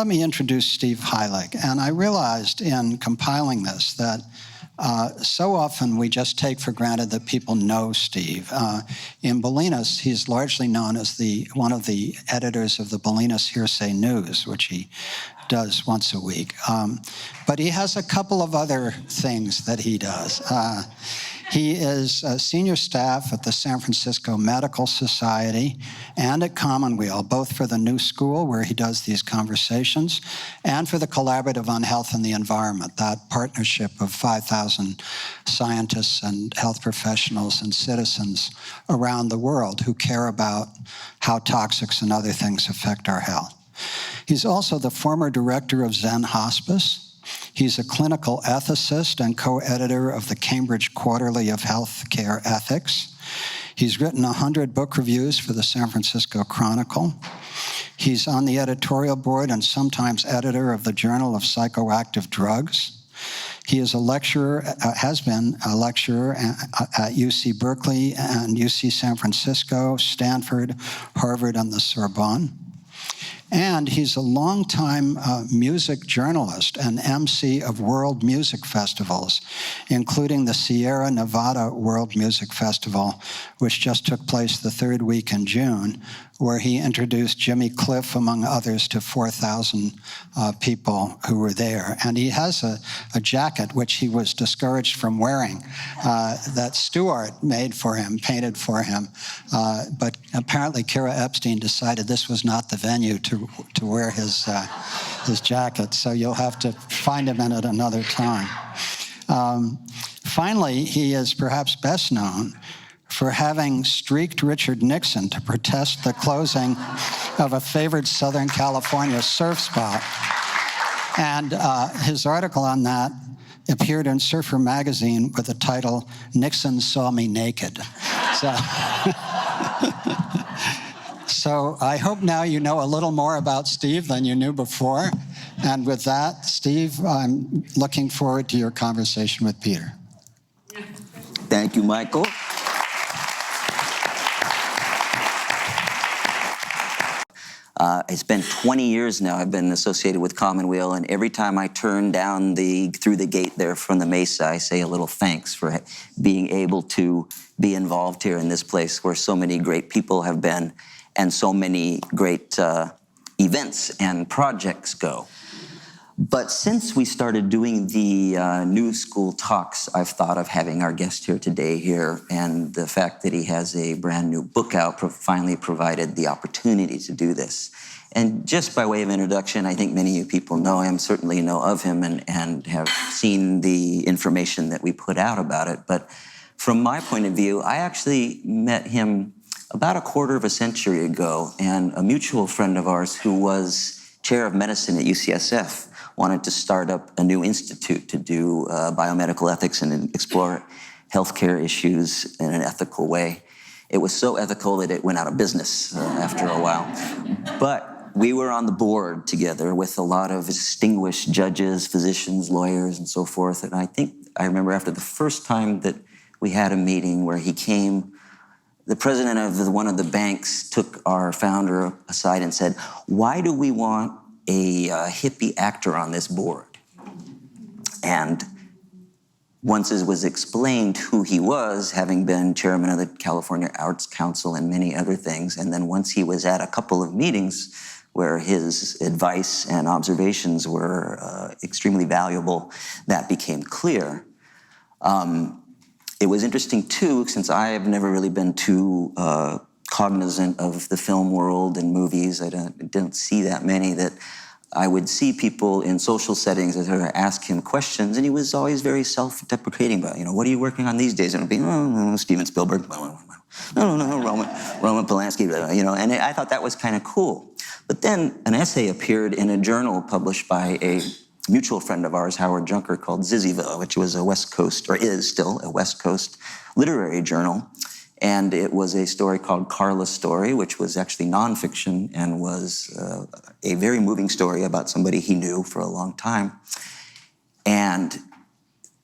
let me introduce Steve Heilig. And I realized in compiling this that so often we just take for granted that people know Steve. In Bolinas, he's largely known as one of the editors of the Bolinas Hearsay News, which he does once a week. But he has a couple of other things that he does. He is a senior staff at the San Francisco Medical Society and at Commonweal, both for the New School, where he does these conversations, and for the Collaborative on Health and the Environment, that partnership of 5,000 scientists and health professionals and citizens around the world who care about how toxics and other things affect our health. He's also the former director of Zen Hospice. He's a clinical ethicist and co-editor of the Cambridge Quarterly of Healthcare Ethics. He's written 100 book reviews for the San Francisco Chronicle. He's on the editorial board and sometimes editor of the Journal of Psychoactive Drugs. He is a lecturer, has been a lecturer at UC Berkeley and UC San Francisco, Stanford, Harvard, and the Sorbonne. And he's a longtime music journalist and MC of world music festivals, including the Sierra Nevada World Music Festival, which just took place the third week in June, where he introduced Jimmy Cliff, among others, to 4,000 people who were there. And he has a jacket, which he was discouraged from wearing, that Stuart made for him, painted for him. But apparently Kira Epstein decided this was not the venue to wear his jacket, so you'll have to find him in it another time. Finally, he is perhaps best known for having streaked Richard Nixon to protest the closing of a favored Southern California surf spot. And his article on that appeared in Surfer magazine with the title, "Nixon Saw Me Naked." So I hope now you know a little more about Steve than you knew before. And with that, Steve, I'm looking forward to your conversation with Peter. Thank you, Michael. It's been 20 years now I've been associated with Commonweal, and every time I turn down through the gate there from the Mesa, I say a little thanks for being able to be involved here in this place where so many great people have been and so many great events and projects go. But since we started doing the New School talks, I've thought of having our guest here today here, and the fact that he has a brand new book out finally provided the opportunity to do this. And just by way of introduction, I think many of you people know him, certainly know of him, and have seen the information that we put out about it. But from my point of view, I actually met him about a quarter of a century ago, and a mutual friend of ours who was chair of medicine at UCSF wanted to start up a new institute to do biomedical ethics and explore healthcare issues in an ethical way. It was so ethical that it went out of business after a while. But we were on the board together with a lot of distinguished judges, physicians, lawyers, and so forth. And I remember after the first time that we had a meeting where he came, the president of one of the banks took our founder aside and said, "Why do we want a hippie actor on this board?" And once it was explained who he was, having been chairman of the California Arts Council and many other things, and then once he was at a couple of meetings where his advice and observations were extremely valuable, that became clear. It was interesting too, since I have never really been too cognizant of the film world and movies, I don't see that many, that I would see people in social settings that would ask him questions, and he was always very self-deprecating about, what are you working on these days? And it would be, no, Steven Spielberg, no, Roman Polanski, and I thought that was kind of cool. But then an essay appeared in a journal published by a mutual friend of ours, Howard Junker, called Zizzyville, which was a West Coast, or is still a West Coast literary journal. And it was a story called Carla's Story, which was actually nonfiction and was a very moving story about somebody he knew for a long time. And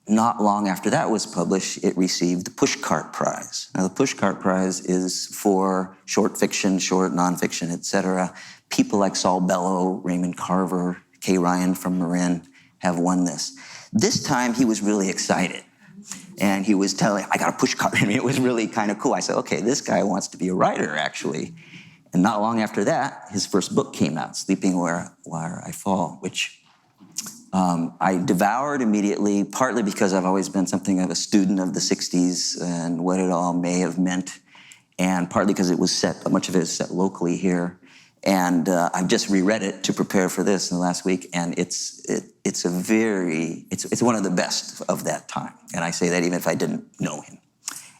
not long after that was published, it received the Pushcart Prize. Now, the Pushcart Prize is for short fiction, short nonfiction, etc., People like Saul Bellow, Raymond Carver, Kay Ryan from Marin have won this. This time he was really excited. And he was telling, I got a push cart. I mean, it was really kind of cool. I said, okay, this guy wants to be a writer, actually. And not long after that, his first book came out, Sleeping Where I Fall, which I devoured immediately, partly because I've always been something of a student of the 60s and what it all may have meant, and partly because it was set, much of it is set locally here. And I've just reread it to prepare for this in the last week, and it's one of the best of that time. And I say that even if I didn't know him.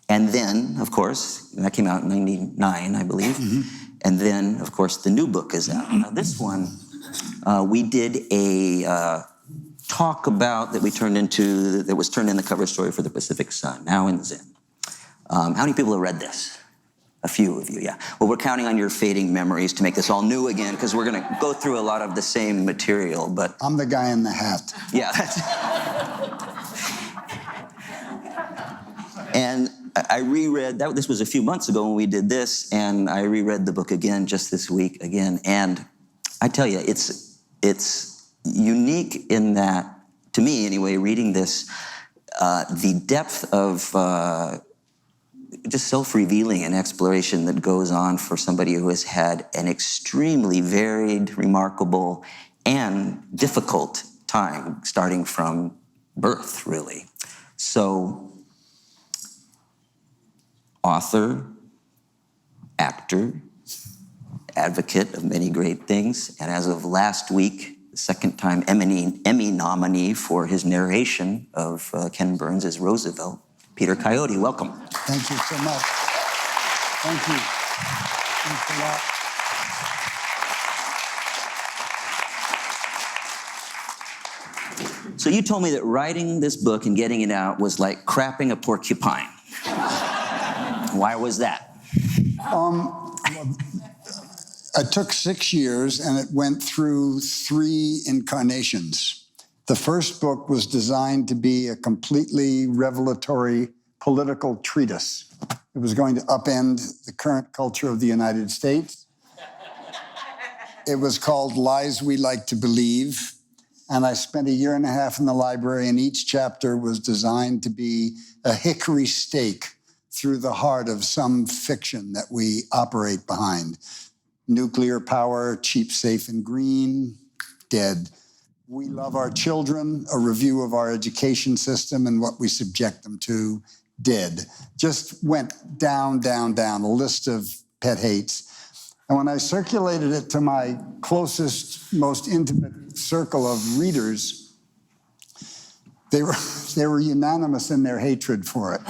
And then, of course, that came out in 99, I believe. Mm-hmm. And then, of course, the new book is out. Now, this one, we did a talk about that was turned in the cover story for the Pacific Sun, now in Zen. How many people have read this? A few of you, yeah. Well, we're counting on your fading memories to make this all new again, because we're going to go through a lot of the same material, but... I'm the guy in the hat. Yeah. And I reread, this was a few months ago when we did this, and I reread the book again just this week again, and I tell you, it's unique in that, to me anyway, reading this, the depth of... just self-revealing and exploration that goes on for somebody who has had an extremely varied, remarkable, and difficult time, starting from birth, really. So, author, actor, advocate of many great things, and as of last week, the second time Emmy nominee for his narration of Ken Burns' Roosevelt, Peter Coyote, welcome. Thank you so much. Thank you. Thanks a lot. So you told me that writing this book and getting it out was like crapping a porcupine. Why was that? It took 6 years, and it went through 3 incarnations. The first book was designed to be a completely revelatory political treatise. It was going to upend the current culture of the United States. It was called Lies We Like to Believe, and I spent 1.5 years in the library, and each chapter was designed to be a hickory stake through the heart of some fiction that we operate behind. Nuclear power, cheap, safe, and green, dead. We love our children, a review of our education system and what we subject them to, dead. Just went down, down, down, a list of pet hates. And when I circulated it to my closest, most intimate circle of readers, they were unanimous in their hatred for it.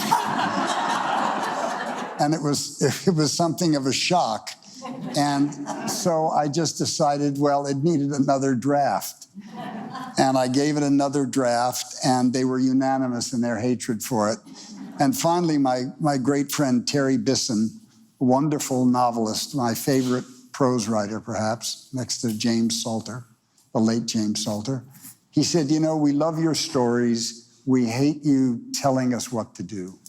And it was something of a shock. And so I just decided, well, it needed another draft. And I gave it another draft, and they were unanimous in their hatred for it. And finally, my great friend Terry Bisson, wonderful novelist, my favorite prose writer, perhaps, next to James Salter, the late James Salter, he said, you know, we love your stories. We hate you telling us what to do.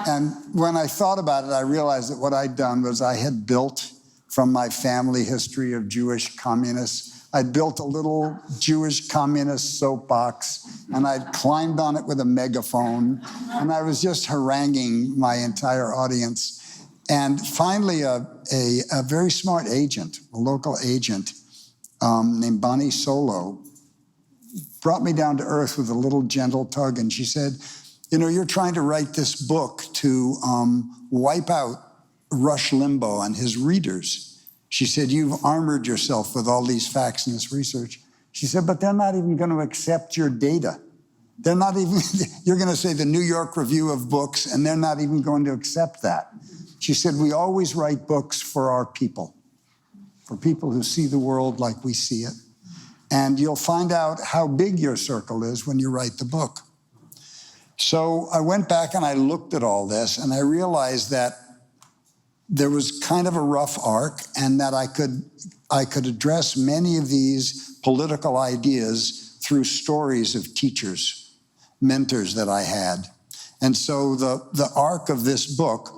And when I thought about it, I realized that what I'd done was I had built, from my family history of Jewish communists, I'd built a little Jewish communist soapbox, and I'd climbed on it with a megaphone, and I was just haranguing my entire audience. And finally, a very smart agent, a local agent named Bonnie Solo, brought me down to earth with a little gentle tug, and she said, you know, you're trying to write this book to wipe out Rush Limbaugh and his readers. She said, you've armored yourself with all these facts and this research. She said, but they're not even going to accept your data. They're not even, you're going to say the New York Review of Books, and they're not even going to accept that. She said, we always write books for our people, for people who see the world like we see it. And you'll find out how big your circle is when you write the book. So I went back and I looked at all this, and I realized that there was kind of a rough arc, and that I could address many of these political ideas through stories of teachers, mentors that I had. And so the arc of this book,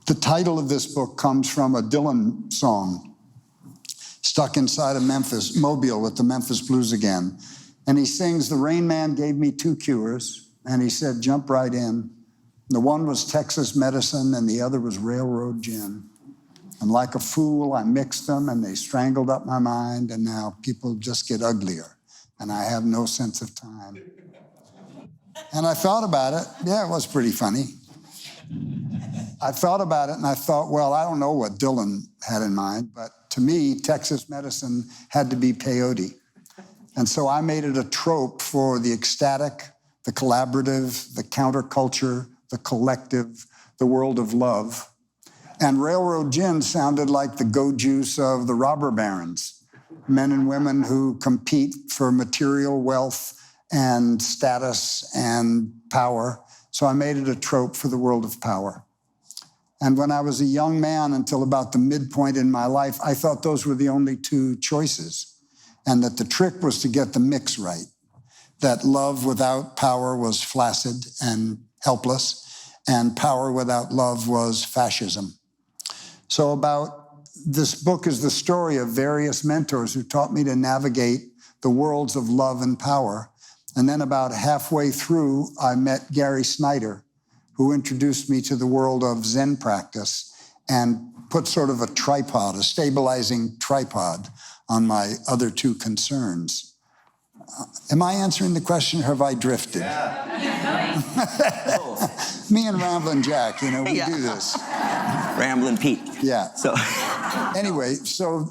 the title of this book comes from a Dylan song, stuck inside of Mobile with the Memphis Blues again. And he sings, "The Rain Man gave me 2 cures," and he said, "Jump right in." The one was Texas medicine and the other was railroad gin. And like a fool, I mixed them and they strangled up my mind, and now people just get uglier and I have no sense of time. And I thought about it. Yeah, it was pretty funny. I thought about it and I thought, well, I don't know what Dylan had in mind, but to me, Texas medicine had to be peyote. And so I made it a trope for the ecstatic, the collaborative, the counterculture, the collective, the world of love. And railroad gin sounded like the go juice of the robber barons, men and women who compete for material wealth and status and power. So I made it a trope for the world of power. And when I was a young man, until about the midpoint in my life, I thought those were the only 2 choices, and that the trick was to get the mix right, that love without power was flaccid and helpless, and power without love was fascism. So this book is the story of various mentors who taught me to navigate the worlds of love and power. And then about halfway through, I met Gary Snyder, who introduced me to the world of Zen practice and put sort of a tripod, a stabilizing tripod, on my other 2 concerns. Am I answering the question, or have I drifted? Yeah. Me and Ramblin' Jack, we do this. Ramblin' Pete. Yeah. So anyway, so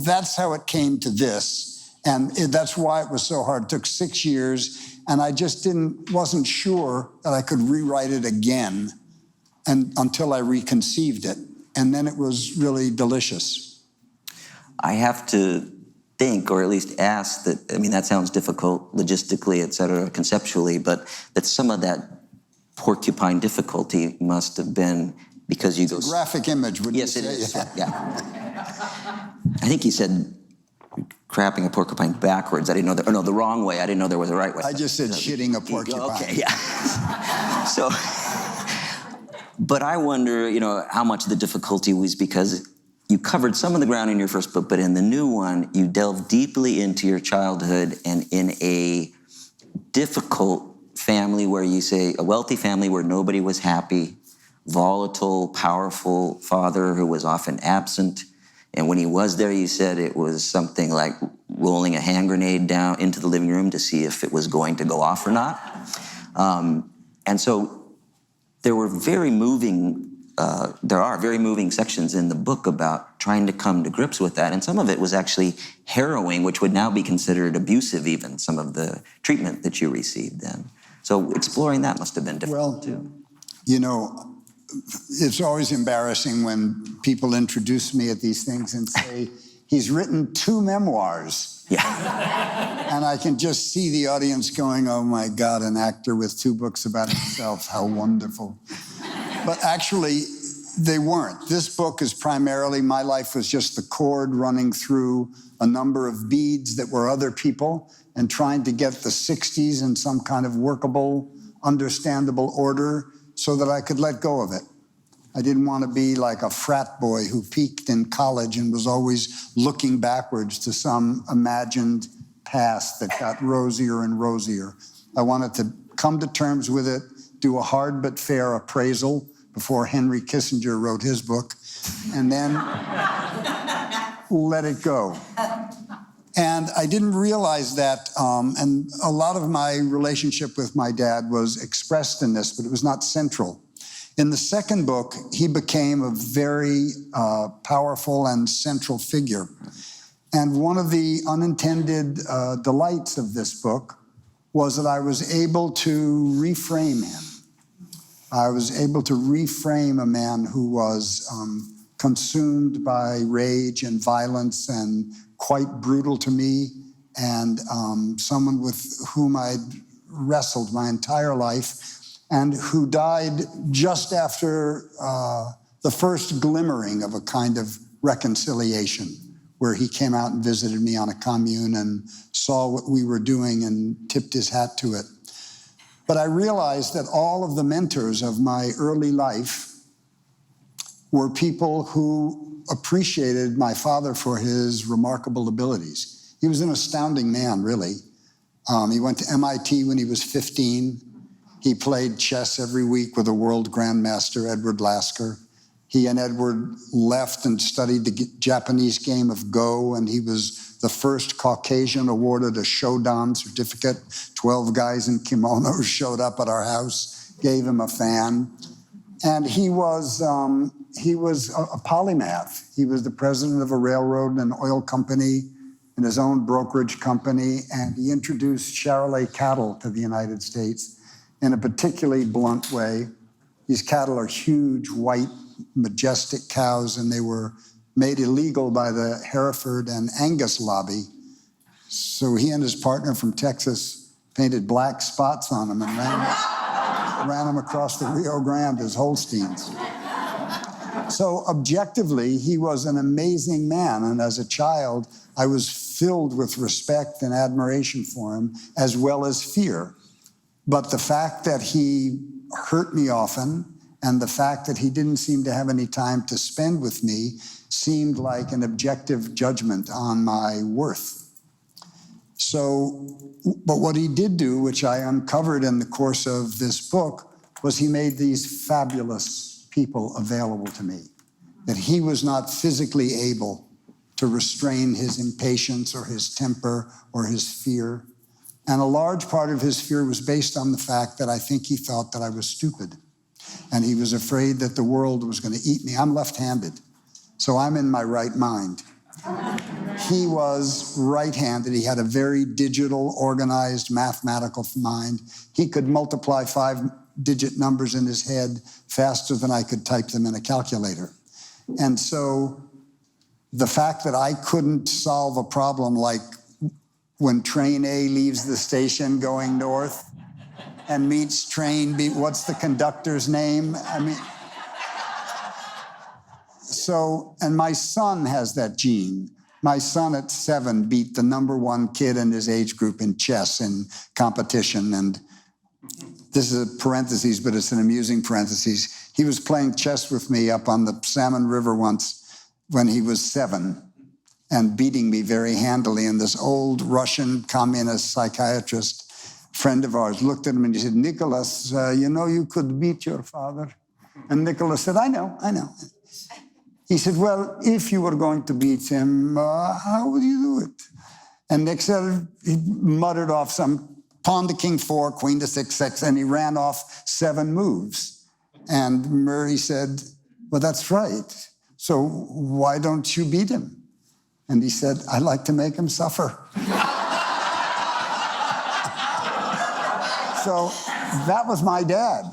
that's how it came to this. And that's why it was so hard. It took 6 years, and I just wasn't sure that I could rewrite it again until I reconceived it. And then it was really delicious. I have to think, or at least ask, that sounds difficult logistically, et cetera, conceptually, but that some of that porcupine difficulty must have been because you go... graphic image, would you say? Yes, it is. Yeah. I think he said crapping a porcupine backwards. I didn't know that. Or no, the wrong way. I didn't know there was a right way. I just said shitting a porcupine. Okay, yeah. So, but I wonder, how much of the difficulty was because you covered some of the ground in your first book, but in the new one, you delve deeply into your childhood and in a difficult family where you say, a wealthy family where nobody was happy, volatile, powerful father who was often absent. And when he was there, you said it was something like rolling a hand grenade down into the living room to see if it was going to go off or not. And so there are very moving sections in the book about trying to come to grips with that. And some of it was actually harrowing, which would now be considered abusive even, some of the treatment that you received then. So exploring that must have been difficult too. It's always embarrassing when people introduce me at these things and say, he's written 2 memoirs. Yeah. And I can just see the audience going, oh my God, an actor with 2 books about himself, how wonderful. But actually, they weren't. This book is primarily, my life was just the cord running through a number of beads that were other people and trying to get the 60s in some kind of workable, understandable order so that I could let go of it. I didn't want to be like a frat boy who peaked in college and was always looking backwards to some imagined past that got rosier and rosier. I wanted to come to terms with it, do a hard but fair appraisal before Henry Kissinger wrote his book, and then let it go. And I didn't realize that, and a lot of my relationship with my dad was expressed in this, but it was not central. In the second book, he became a very powerful and central figure. And one of the unintended delights of this book was that I was able to reframe him. I was able to reframe a man who was consumed by rage and violence and quite brutal to me, and someone with whom I'd wrestled my entire life, and who died just after the first glimmering of a kind of reconciliation, where he came out and visited me on a commune and saw what we were doing and tipped his hat to it. But I realized that all of the mentors of my early life were people who appreciated my father for his remarkable abilities. He was an astounding man, really. He went to MIT when he was 15. He played chess every week with a world grandmaster, Edward Lasker. He and Edward left and studied the Japanese game of Go, and he was the first Caucasian awarded a Shodan certificate. 12 guys in kimonos showed up at our house, gave him a fan. And he was a polymath. He was the president of a railroad and oil company and his own brokerage company, and he introduced Charolais cattle to the United States in a particularly blunt way. These cattle are huge, white, majestic cows, and they were made illegal by the Hereford and Angus lobby. So he and his partner from Texas painted black spots on them and ran them across the Rio Grande as Holsteins. So objectively, he was an amazing man, and as a child, I was filled with respect and admiration for him, as well as fear. But the fact that he hurt me often, and the fact that he didn't seem to have any time to spend with me, seemed like an objective judgment on my worth. So, but what he did do, which I uncovered in the course of this book, was he made these fabulous people available to me, that he was not physically able to restrain his impatience or his temper or his fear. And a large part of his fear was based on the fact that I think he thought that I was stupid. And he was afraid that the world was going to eat me. I'm left-handed, so I'm in my right mind. He was right-handed. He had a very digital, organized, mathematical mind. He could multiply 5-digit numbers in his head faster than I could type them in a calculator. And so the fact that I couldn't solve a problem like when train A leaves the station going north and meets train B, what's the conductor's name? I mean, so, and my son has that gene. My son at 7 beat the #1 kid in his age group in chess in competition. And this is a parenthesis, but it's an amusing parenthesis. He was playing chess with me up on the Salmon River once when he was 7 and beating me very handily. And this old Russian communist psychiatrist friend of ours looked at him and he said, "Nicholas, you know you could beat your father." And Nicholas said, I know. He said, "Well, if you were going to beat him, how would you do it?" And Nick said, he muttered off some pawn to king 4, queen to 6, and he ran off 7 moves. And Murray said, "Well, that's right. So why don't you beat him?" And he said, "I like to make him suffer." So that was my dad.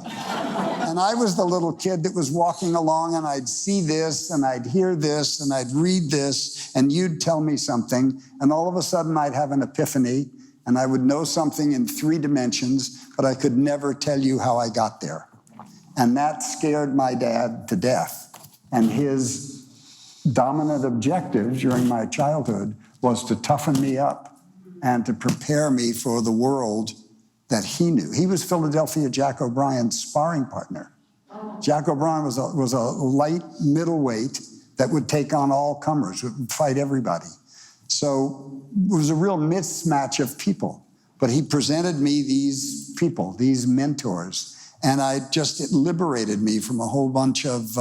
And I was the little kid that was walking along, and I'd see this, and I'd hear this, and I'd read this, and you'd tell me something, and all of a sudden I'd have an epiphany, and I would know something in 3 dimensions, but I could never tell you how I got there. And that scared my dad to death. And his dominant objective during my childhood was to toughen me up and to prepare me for the world that he knew. He was Philadelphia Jack O'Brien's sparring partner. Jack O'Brien was a light middleweight that would take on all comers, would fight everybody. So it was a real mismatch of people. But he presented me these people, these mentors, and it liberated me from a whole bunch of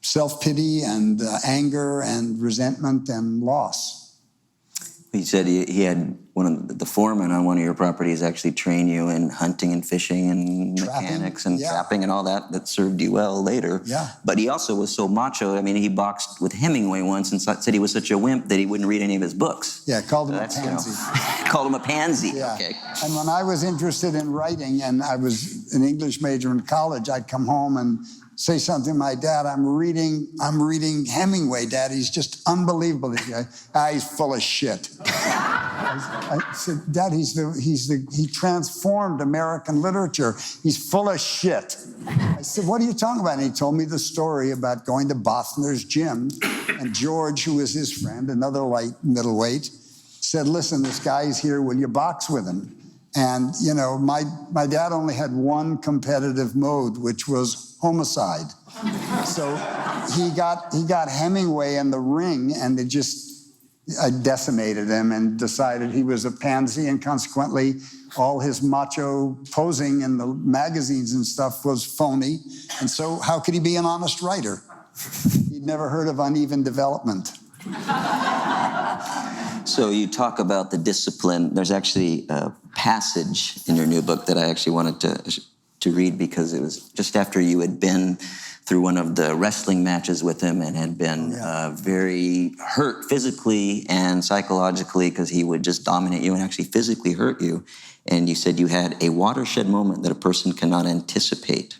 self-pity and anger and resentment and loss. He said he had one of the foremen on one of your properties actually train you in hunting and fishing and mechanics and trapping and all that served you well later. Yeah. But he also was so macho. I mean, he boxed with Hemingway once and said he was such a wimp that he wouldn't read any of his books. Yeah, called him a pansy. Called him a pansy. Yeah. Okay. And when I was interested in writing and I was an English major in college, I'd come home and say something to my dad, I'm reading Hemingway, Dad. He's just unbelievable. He's full of shit. I said, Dad, he transformed American literature. He's full of shit. I said, what are you talking about? And he told me the story about going to Bothner's gym, and George, who was his friend, another light middleweight, said, listen, this guy's here, will you box with him? And, you know, my dad only had one competitive mode, which was homicide. So he got Hemingway in the ring, and it just decimated him, and decided he was a pansy, and consequently all his macho posing in the magazines and stuff was phony. And so how could he be an honest writer? He'd never heard of uneven development. So you talk about the discipline. There's actually a passage in your new book that I actually wanted to read, because it was just after you had been through one of the wrestling matches with him and had been very hurt physically and psychologically, because he would just dominate you and actually physically hurt you. And you said you had a watershed moment that a person cannot anticipate.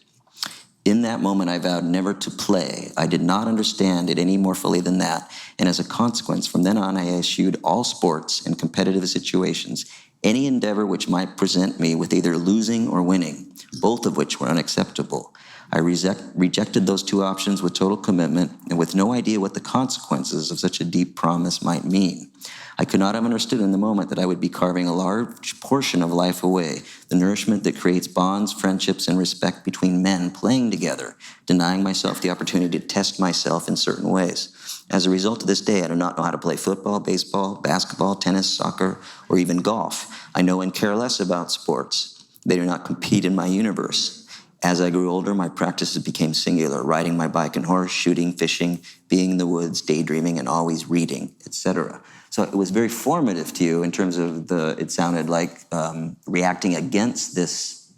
In that moment, I vowed never to play. I did not understand it any more fully than that. And as a consequence, from then on, I eschewed all sports and competitive situations, any endeavor which might present me with either losing or winning, both of which were unacceptable. I rejected those two options with total commitment and with no idea what the consequences of such a deep promise might mean. I could not have understood in the moment that I would be carving a large portion of life away, the nourishment that creates bonds, friendships, and respect between men playing together, denying myself the opportunity to test myself in certain ways. As a result of this day, I do not know how to play football, baseball, basketball, tennis, soccer, or even golf. I know and care less about sports. They do not compete in my universe. As I grew older, my practices became singular: riding my bike and horse, shooting, fishing, being in the woods, daydreaming, and always reading, etc. So it was very formative to you in terms of it sounded like reacting against this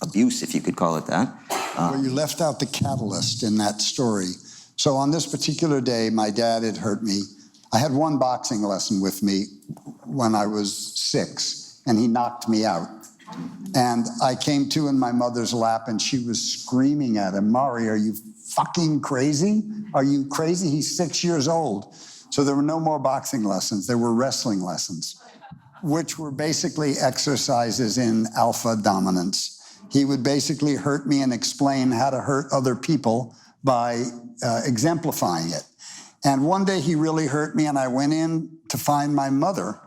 abuse, if you could call it that. Well, you left out the catalyst in that story. So on this particular day, my dad had hurt me. I had one boxing lesson with me when I was 6, and he knocked me out. And I came to in my mother's lap, and she was screaming at him, "Mari, are you fucking crazy? Are you crazy? He's 6 years old." So there were no more boxing lessons. There were wrestling lessons, which were basically exercises in alpha dominance. He would basically hurt me and explain how to hurt other people by exemplifying it. And one day he really hurt me, and I went in to find my mother.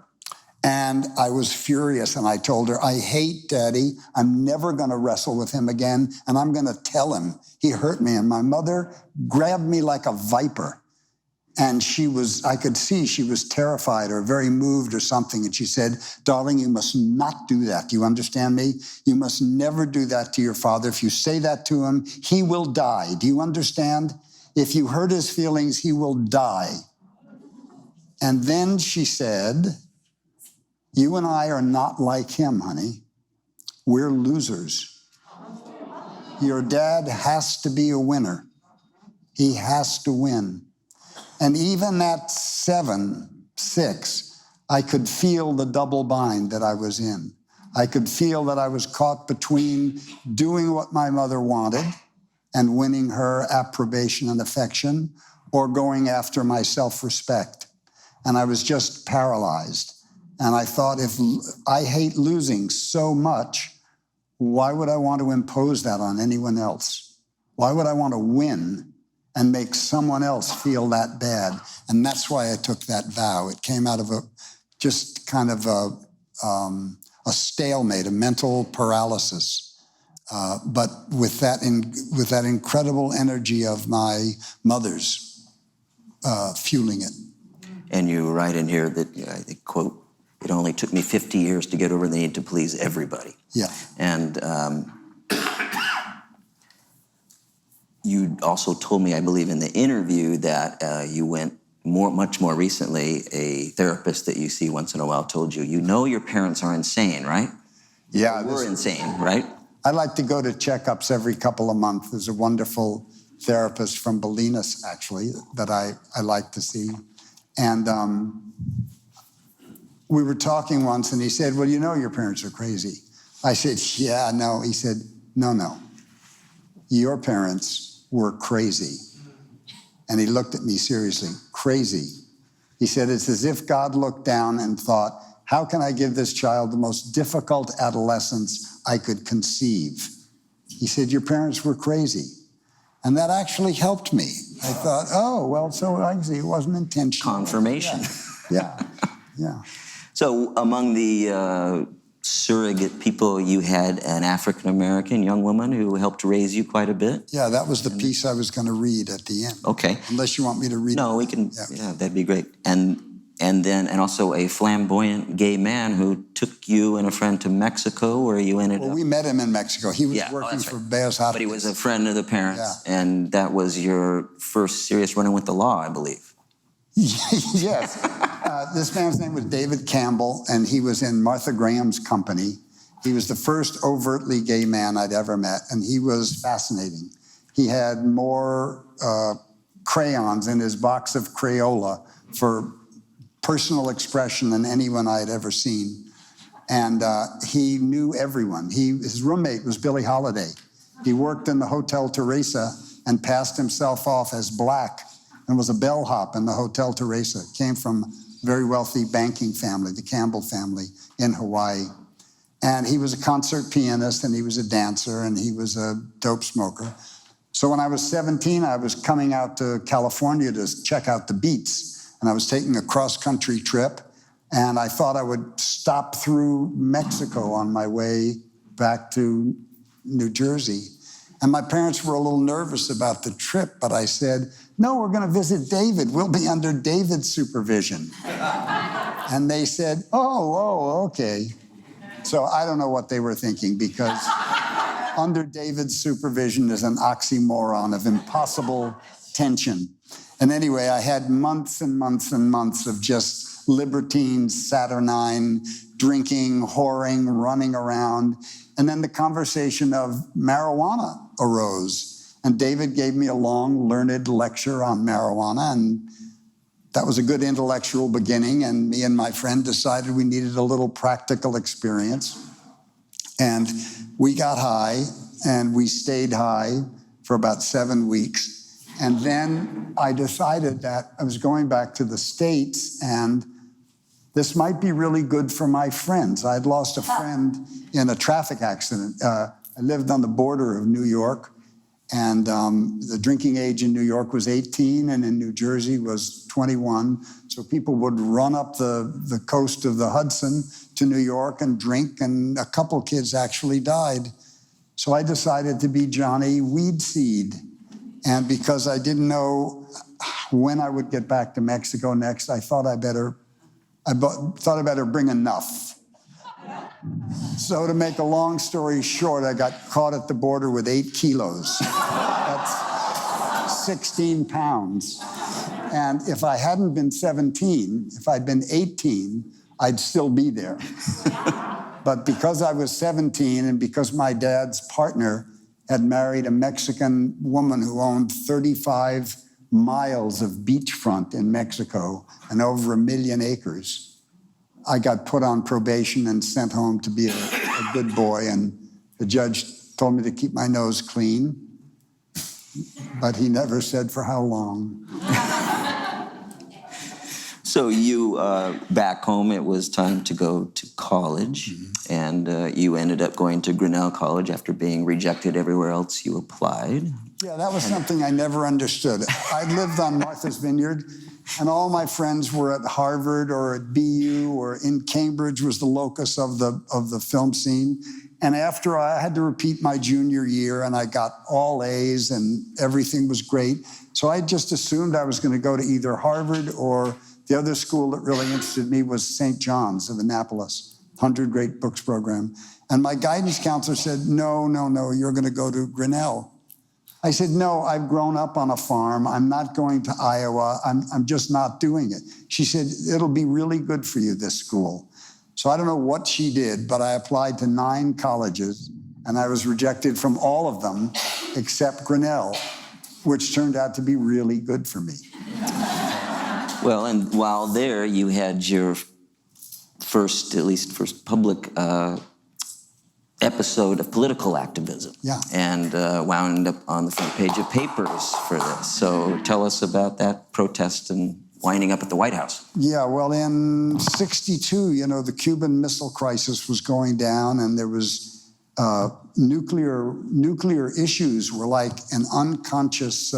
And I was furious, and I told her, "I hate Daddy. I'm never going to wrestle with him again, and I'm going to tell him he hurt me." And my mother grabbed me like a viper. And I could see she was terrified or very moved or something. And she said, "Darling, you must not do that. Do you understand me? You must never do that to your father. If you say that to him, he will die. Do you understand? If you hurt his feelings, he will die." And then she said, "You and I are not like him, honey. We're losers. Your dad has to be a winner. He has to win." And even at 7, 6, I could feel the double bind that I was in. I could feel that I was caught between doing what my mother wanted and winning her approbation and affection, or going after my self-respect. And I was just paralyzed. And I thought, if I hate losing so much, why would I want to impose that on anyone else? Why would I want to win and make someone else feel that bad? And that's why I took that vow. It came out of just kind of a stalemate, a mental paralysis. But with that incredible energy of my mother's fueling it. And you write in here that, I think, quote, "It only took me 50 years to get over the need to please everybody." Yeah. And you also told me, I believe in the interview, that you went much more recently, a therapist that you see once in a while told you, "You know your parents are insane, right?" Yeah. They were insane, right? I like to go to checkups every couple of months. There's a wonderful therapist from Bolinas, actually, that I like to see. And we were talking once, and he said, "Well, you know your parents are crazy." I said, "Yeah, no." He said, No. Your parents were crazy." And he looked at me seriously. Crazy. He said, "It's as if God looked down and thought, how can I give this child the most difficult adolescence I could conceive?" He said, "Your parents were crazy." And that actually helped me. I thought, oh, well, so I see it wasn't intentional. Confirmation. Yeah. So among the surrogate people. You had an African-American young woman who helped raise you quite a bit. Yeah, that was the piece I was going to read at the end. Okay. Unless you want me to read it. No, we can, yeah, that'd be great. And also a flamboyant gay man who took you and a friend to Mexico, where you ended Well, up. we met him in Mexico. He was working that's for right. Bellas Artes. But he was a friend of the parents, and that was your first serious run-in with the law, I believe. Yes. This man's name was David Campbell, and he was in Martha Graham's company. He was the first overtly gay man I'd ever met, and he was fascinating. He had more crayons in his box of Crayola for personal expression than anyone I'd ever seen. And he knew everyone. His roommate was Billie Holiday. He worked in the Hotel Teresa and passed himself off as black and was a bellhop in the Hotel Teresa. Came from a very wealthy banking family, the Campbell family in Hawaii. And he was a concert pianist, and he was a dancer, and he was a dope smoker. So when I was 17, I was coming out to California to check out the beats, and I was taking a cross-country trip, and I thought I would stop through Mexico on my way back to New Jersey. And my parents were a little nervous about the trip, but I said, no, we're going to visit David. We'll be under David's supervision. And they said, oh, okay. So I don't know what they were thinking, because under David's supervision is an oxymoron of impossible tension. And anyway, I had months and months and months of just libertine, saturnine, drinking, whoring, running around. And then the conversation of marijuana arose. And David gave me a long, learned lecture on marijuana, and that was a good intellectual beginning, and me and my friend decided we needed a little practical experience. And we got high, and we stayed high for about 7 weeks. And then I decided that I was going back to the States, and this might be really good for my friends. I'd lost a friend in a traffic accident. I lived on the border of New York, and the drinking age in New York was 18, and in New Jersey was 21. So people would run up the coast of the Hudson to New York and drink, and a couple kids actually died. So I decided to be Johnny Weedseed. And because I didn't know when I would get back to Mexico next, I thought I better bring enough. So to make a long story short, I got caught at the border with 8 kilos. That's 16 pounds. And if I hadn't been 17, if I'd been 18, I'd still be there. But because I was 17, and because my dad's partner had married a Mexican woman who owned 35 miles of beachfront in Mexico and over 1 million acres, I got put on probation and sent home to be a good boy. And the judge told me to keep my nose clean, but he never said for how long. So you, back home, it was time to go to college, and you ended up going to Grinnell College after being rejected everywhere else you applied. Yeah, that was something I never understood. I lived on Martha's Vineyard, and all my friends were at Harvard or at BU or in Cambridge was the locus of the film scene. And after I had to repeat my junior year, and I got all A's and everything was great. So I just assumed I was going to go to either Harvard, or the other school that really interested me was St. John's of Annapolis, 100 Great Books program. And my guidance counselor said, no, you're going to go to Grinnell. I said, no, I've grown up on a farm. I'm not going to Iowa. I'm just not doing it. She said, it'll be really good for you, this school. So I don't know what she did, but I applied to 9 colleges, and I was rejected from all of them except Grinnell, which turned out to be really good for me. Well, and while there, you had your first public episode of political activism. Yeah. And wound up on the front page of papers for this. So tell us about that protest and winding up at the White House. Yeah, well, in '62, the Cuban Missile Crisis was going down, and there was nuclear issues were like an unconscious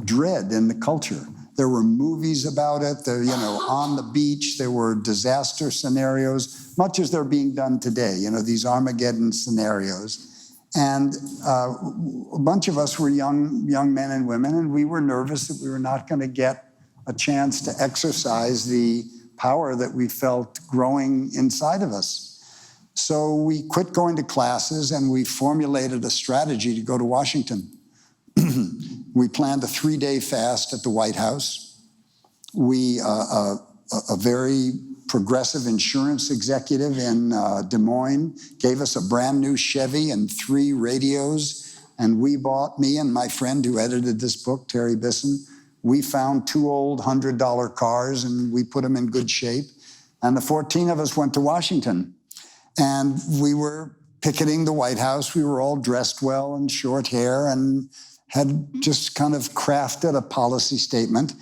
dread in the culture. There were movies about it. There, on the beach, there were disaster scenarios, much as they're being done today, these Armageddon scenarios. And a bunch of us were young men and women, and we were nervous that we were not going to get a chance to exercise the power that we felt growing inside of us. So we quit going to classes and we formulated a strategy to go to Washington. We planned a 3-day fast at the White House. A very progressive insurance executive in Des Moines gave us a brand new Chevy and 3 radios. And me and my friend who edited this book, Terry Bisson, we found 2 old $100 cars and we put them in good shape. And the 14 of us went to Washington. And we were picketing the White House. We were all dressed well and short hair and had just kind of crafted a policy statement.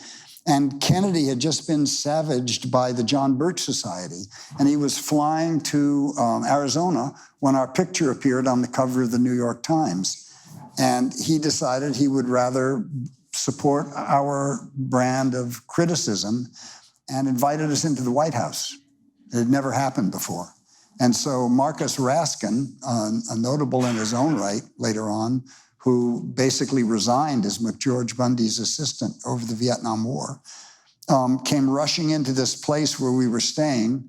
And Kennedy had just been savaged by the John Birch Society. And he was flying to Arizona when our picture appeared on the cover of the New York Times. And he decided he would rather support our brand of criticism and invited us into the White House. It had never happened before. And so Marcus Raskin, a notable in his own right later on, who basically resigned as McGeorge Bundy's assistant over the Vietnam War, came rushing into this place where we were staying,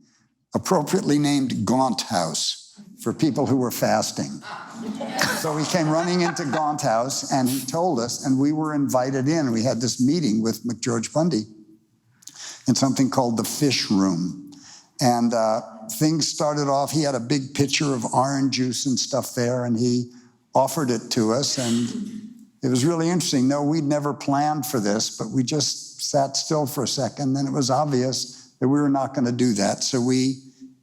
appropriately named Gaunt House, for people who were fasting. So he came running into Gaunt House and he told us, and we were invited in. We had this meeting with McGeorge Bundy in something called the Fish Room. And things started off, he had a big pitcher of orange juice and stuff there, and he offered it to us. And it was really interesting. No, we'd never planned for this, but we just sat still for a second. Then it was obvious that we were not going to do that. So we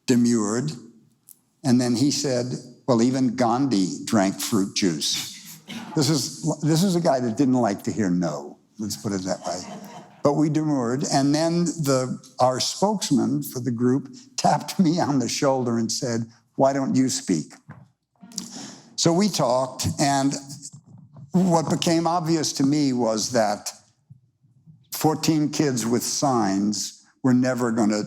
demurred. And then he said, well, even Gandhi drank fruit juice. This is a guy that didn't like to hear no. Let's put it that way. But we demurred, and then our spokesman for the group tapped me on the shoulder and said, why don't you speak? So we talked, and what became obvious to me was that 14 kids with signs were never going to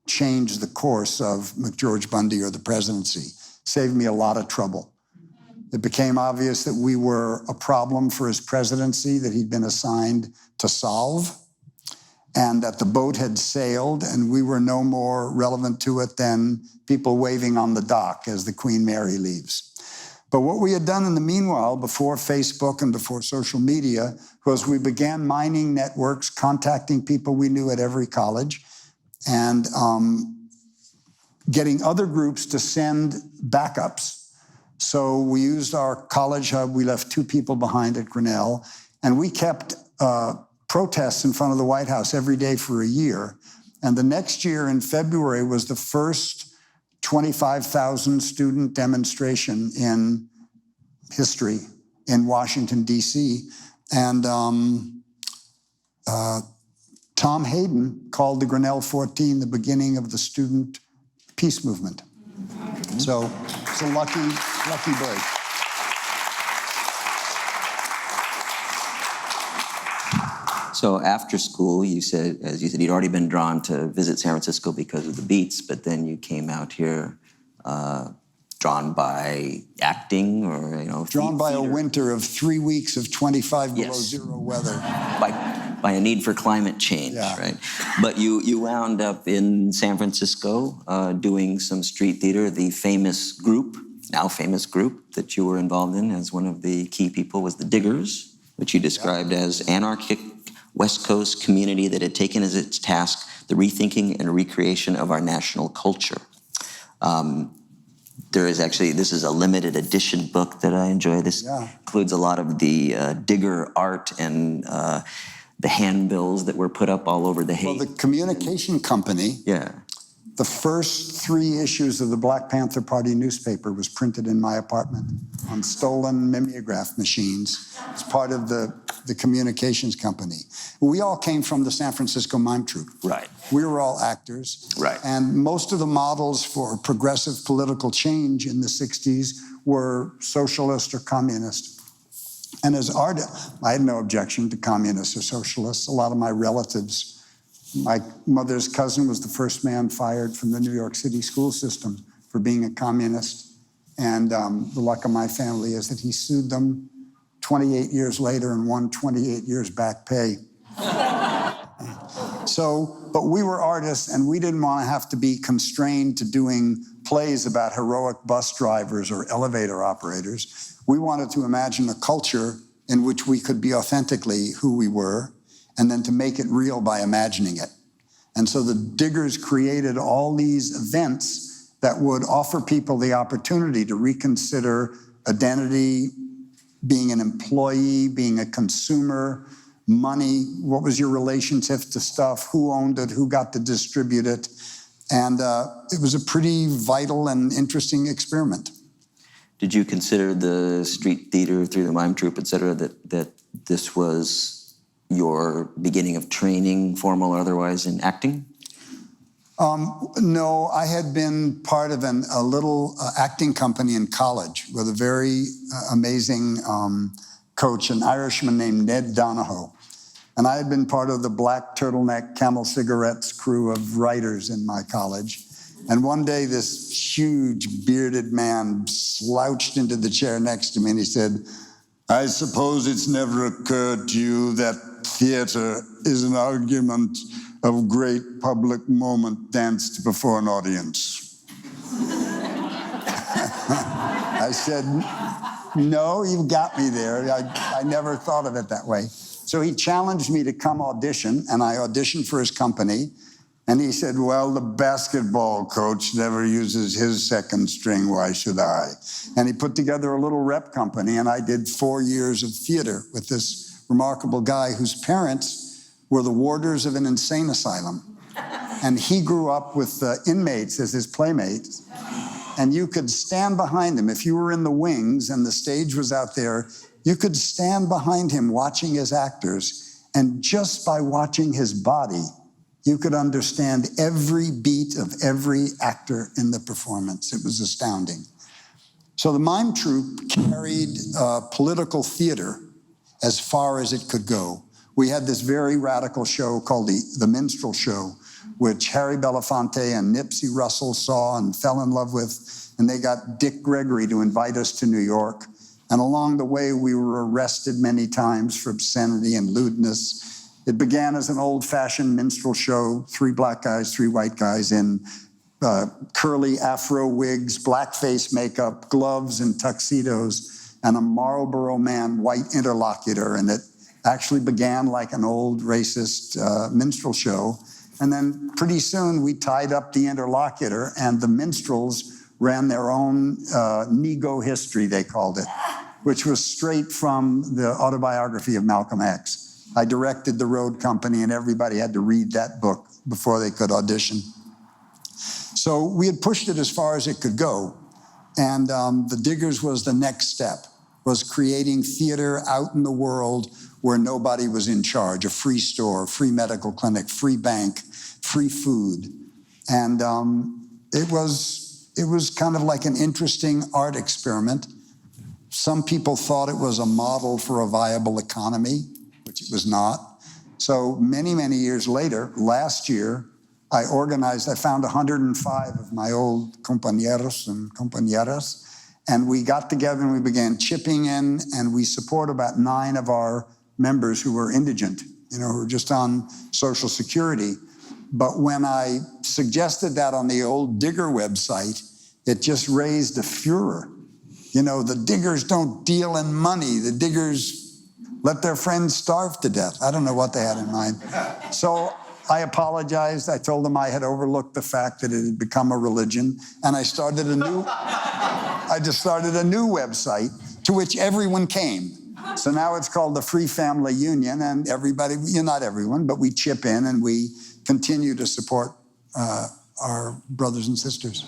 change the course of McGeorge Bundy or the presidency. Saved me a lot of trouble. It became obvious that we were a problem for his presidency that he'd been assigned to solve, and that the boat had sailed and we were no more relevant to it than people waving on the dock as the Queen Mary leaves. But what we had done in the meanwhile, before Facebook and before social media, was we began mining networks, contacting people we knew at every college, and getting other groups to send backups. So we used our college hub. We left 2 people behind at Grinnell, and we kept protests in front of the White House every day for a year. And the next year in February was the first 25,000 student demonstration in history in Washington, D.C. And Tom Hayden called the Grinnell 14 the beginning of the student peace movement. So it's a lucky break. So after school, as you said, you'd already been drawn to visit San Francisco because of the beats, but then you came out here drawn by acting or, Drawn by a winter of 3 weeks of 25 below Yes. zero weather. By a need for climate change, Yeah. right? But you wound up in San Francisco doing some street theater, the now famous group that you were involved in as one of the key people was the Diggers, which you described as anarchic West Coast community that had taken as its task the rethinking and recreation of our national culture. This is a limited edition book that I enjoy. This includes a lot of the Digger art and the handbills that were put up all over the Well, the communication company, the first 3 issues of the Black Panther Party newspaper was printed in my apartment on stolen mimeograph machines. It's part of the communications company. We all came from the San Francisco Mime Troupe. Right. We were all actors. Right. And most of the models for progressive political change in the 60s were socialist or communist. And as artists, I had no objection to communists or socialists. A lot of my relatives, my mother's cousin was the first man fired from the New York City school system for being a communist. And the luck of my family is that he sued them 28 years later and won 28 years back pay. But we were artists, and we didn't want to have to be constrained to doing plays about heroic bus drivers or elevator operators. We wanted to imagine a culture in which we could be authentically who we were, and then to make it real by imagining it. And so the Diggers created all these events that would offer people the opportunity to reconsider identity, being an employee, being a consumer, money, what was your relationship to stuff, who owned it, who got to distribute it. And it was a pretty vital and interesting experiment. Did you consider the street theater through the mime troupe, et cetera, that this was your beginning of training, formal or otherwise, in acting? No, I had been part of a little acting company in college with a very amazing coach, an Irishman named Ned Donahoe. And I had been part of the black turtleneck Camel Cigarettes crew of writers in my college. And one day this huge bearded man slouched into the chair next to me and he said, "I suppose it's never occurred to you that theater is an argument of great public moment danced before an audience." I said, "No, you've got me there. I never thought of it that way." So he challenged me to come audition, and I auditioned for his company. And he said, "Well, the basketball coach never uses his second string. Why should I?" And he put together a little rep company, and I did 4 years of theater with this remarkable guy whose parents were the warders of an insane asylum. And he grew up with the inmates as his playmates. And you could stand behind him. If you were in the wings and the stage was out there, you could stand behind him watching his actors. And just by watching his body, you could understand every beat of every actor in the performance. It was astounding. So the mime troupe carried political theater as far as it could go. We had this very radical show called the Minstrel Show, which Harry Belafonte and Nipsey Russell saw and fell in love with. And they got Dick Gregory to invite us to New York. And along the way, we were arrested many times for obscenity and lewdness. It began as an old-fashioned minstrel show, 3 black guys, 3 white guys in curly afro wigs, blackface makeup, gloves and tuxedos, and a Marlboro Man white interlocutor. And it actually began like an old racist minstrel show. And then pretty soon we tied up the interlocutor, and the minstrels ran their own Nego history, they called it, which was straight from the autobiography of Malcolm X. I directed the road company, and everybody had to read that book before they could audition. So we had pushed it as far as it could go. And the Diggers was the next step, was creating theater out in the world where nobody was in charge, a free store, free medical clinic, free bank, free food. And it was kind of like an interesting art experiment. Some people thought it was a model for a viable economy, which it was not. So many, many years later, last year, I found 105 of my old compañeros and compañeras, and we got together and we began chipping in, and we support about 9 of our members who were indigent, who were just on Social Security. But when I suggested that on the old Digger website, it just raised a furor. The Diggers don't deal in money. The Diggers let their friends starve to death. I don't know what they had in mind. So I apologized. I told them I had overlooked the fact that it had become a religion, and I started a new website to which everyone came. So now it's called the Free Family Union, and everybody, not everyone, but we chip in and we continue to support our brothers and sisters.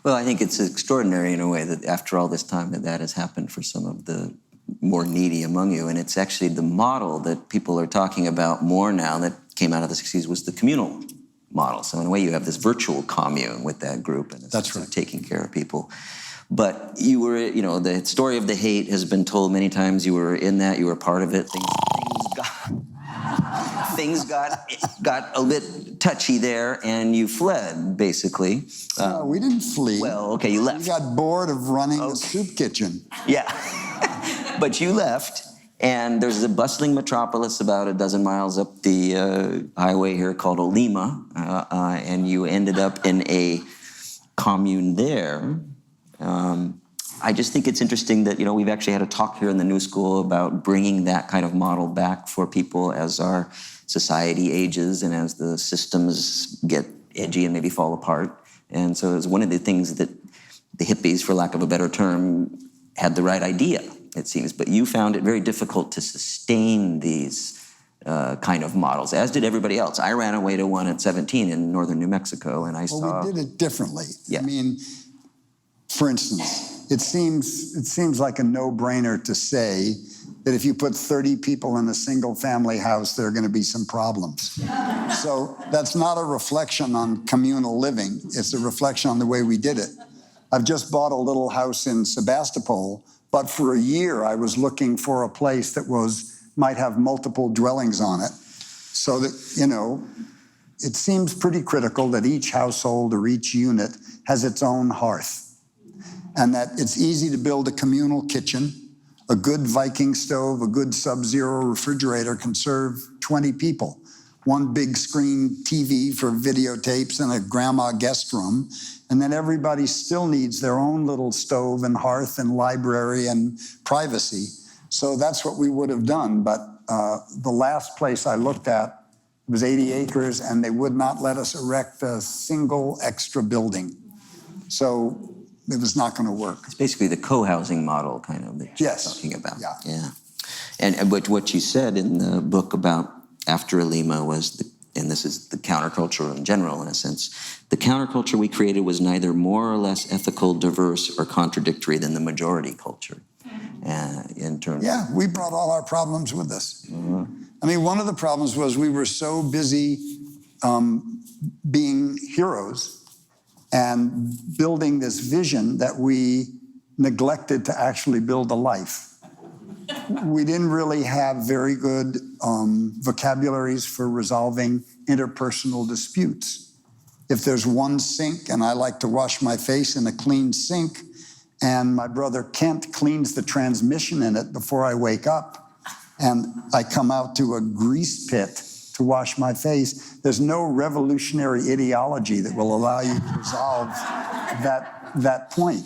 Well, I think it's extraordinary in a way that after all this time that has happened for some of the more needy among you. And it's actually the model that people are talking about more now that came out of the 60s was the communal model. So in a way, you have this virtual commune with that group, and That's right. taking care of people. But you were, the story of the hate has been told many times. You were in that. You were part of it. Things got a bit touchy there, and you fled, basically. No, we didn't flee. Well, okay, you left. We got bored of running the soup kitchen. Yeah. But you left, and there's a bustling metropolis about a dozen miles up the highway here called Olima, and you ended up in a commune there. I just think it's interesting that, we've actually had a talk here in the New School about bringing that kind of model back for people as our society ages and as the systems get edgy and maybe fall apart. And so it's one of the things that the hippies, for lack of a better term, had the right idea, it seems. But you found it very difficult to sustain these kind of models, as did everybody else. I ran away to one at 17 in northern New Mexico, and I saw... Well, we did it differently. Yeah. I mean, for instance, it seems like a no-brainer to say that if you put 30 people in a single-family house, there are going to be some problems. So that's not a reflection on communal living. It's a reflection on the way we did it. I've just bought a little house in Sebastopol, but for a year I was looking for a place that might have multiple dwellings on it, so that, it seems pretty critical that each household or each unit has its own hearth, and that it's easy to build a communal kitchen. A good Viking stove, a good Sub-Zero refrigerator can serve 20 people. One big screen TV for videotapes and a grandma guest room. And then everybody still needs their own little stove and hearth and library and privacy. So that's what we would have done. But the last place I looked at was 80 acres, and they would not let us erect a single extra building. So it was not going to work. It's basically the co-housing model kind of that you're talking about. Yeah. And what you said in the book about after Olima was, and this is the counterculture in general in a sense, the counterculture we created was neither more or less ethical, diverse, or contradictory than the majority culture. In terms Yeah, we brought all our problems with us. Mm-hmm. I mean, one of the problems was we were so busy being heroes and building this vision that we neglected to actually build a life. We didn't really have very good vocabularies for resolving interpersonal disputes. If there's one sink, and I like to wash my face in a clean sink, and my brother Kent cleans the transmission in it before I wake up, and I come out to a grease pit to wash my face, there's no revolutionary ideology that will allow you to resolve that point.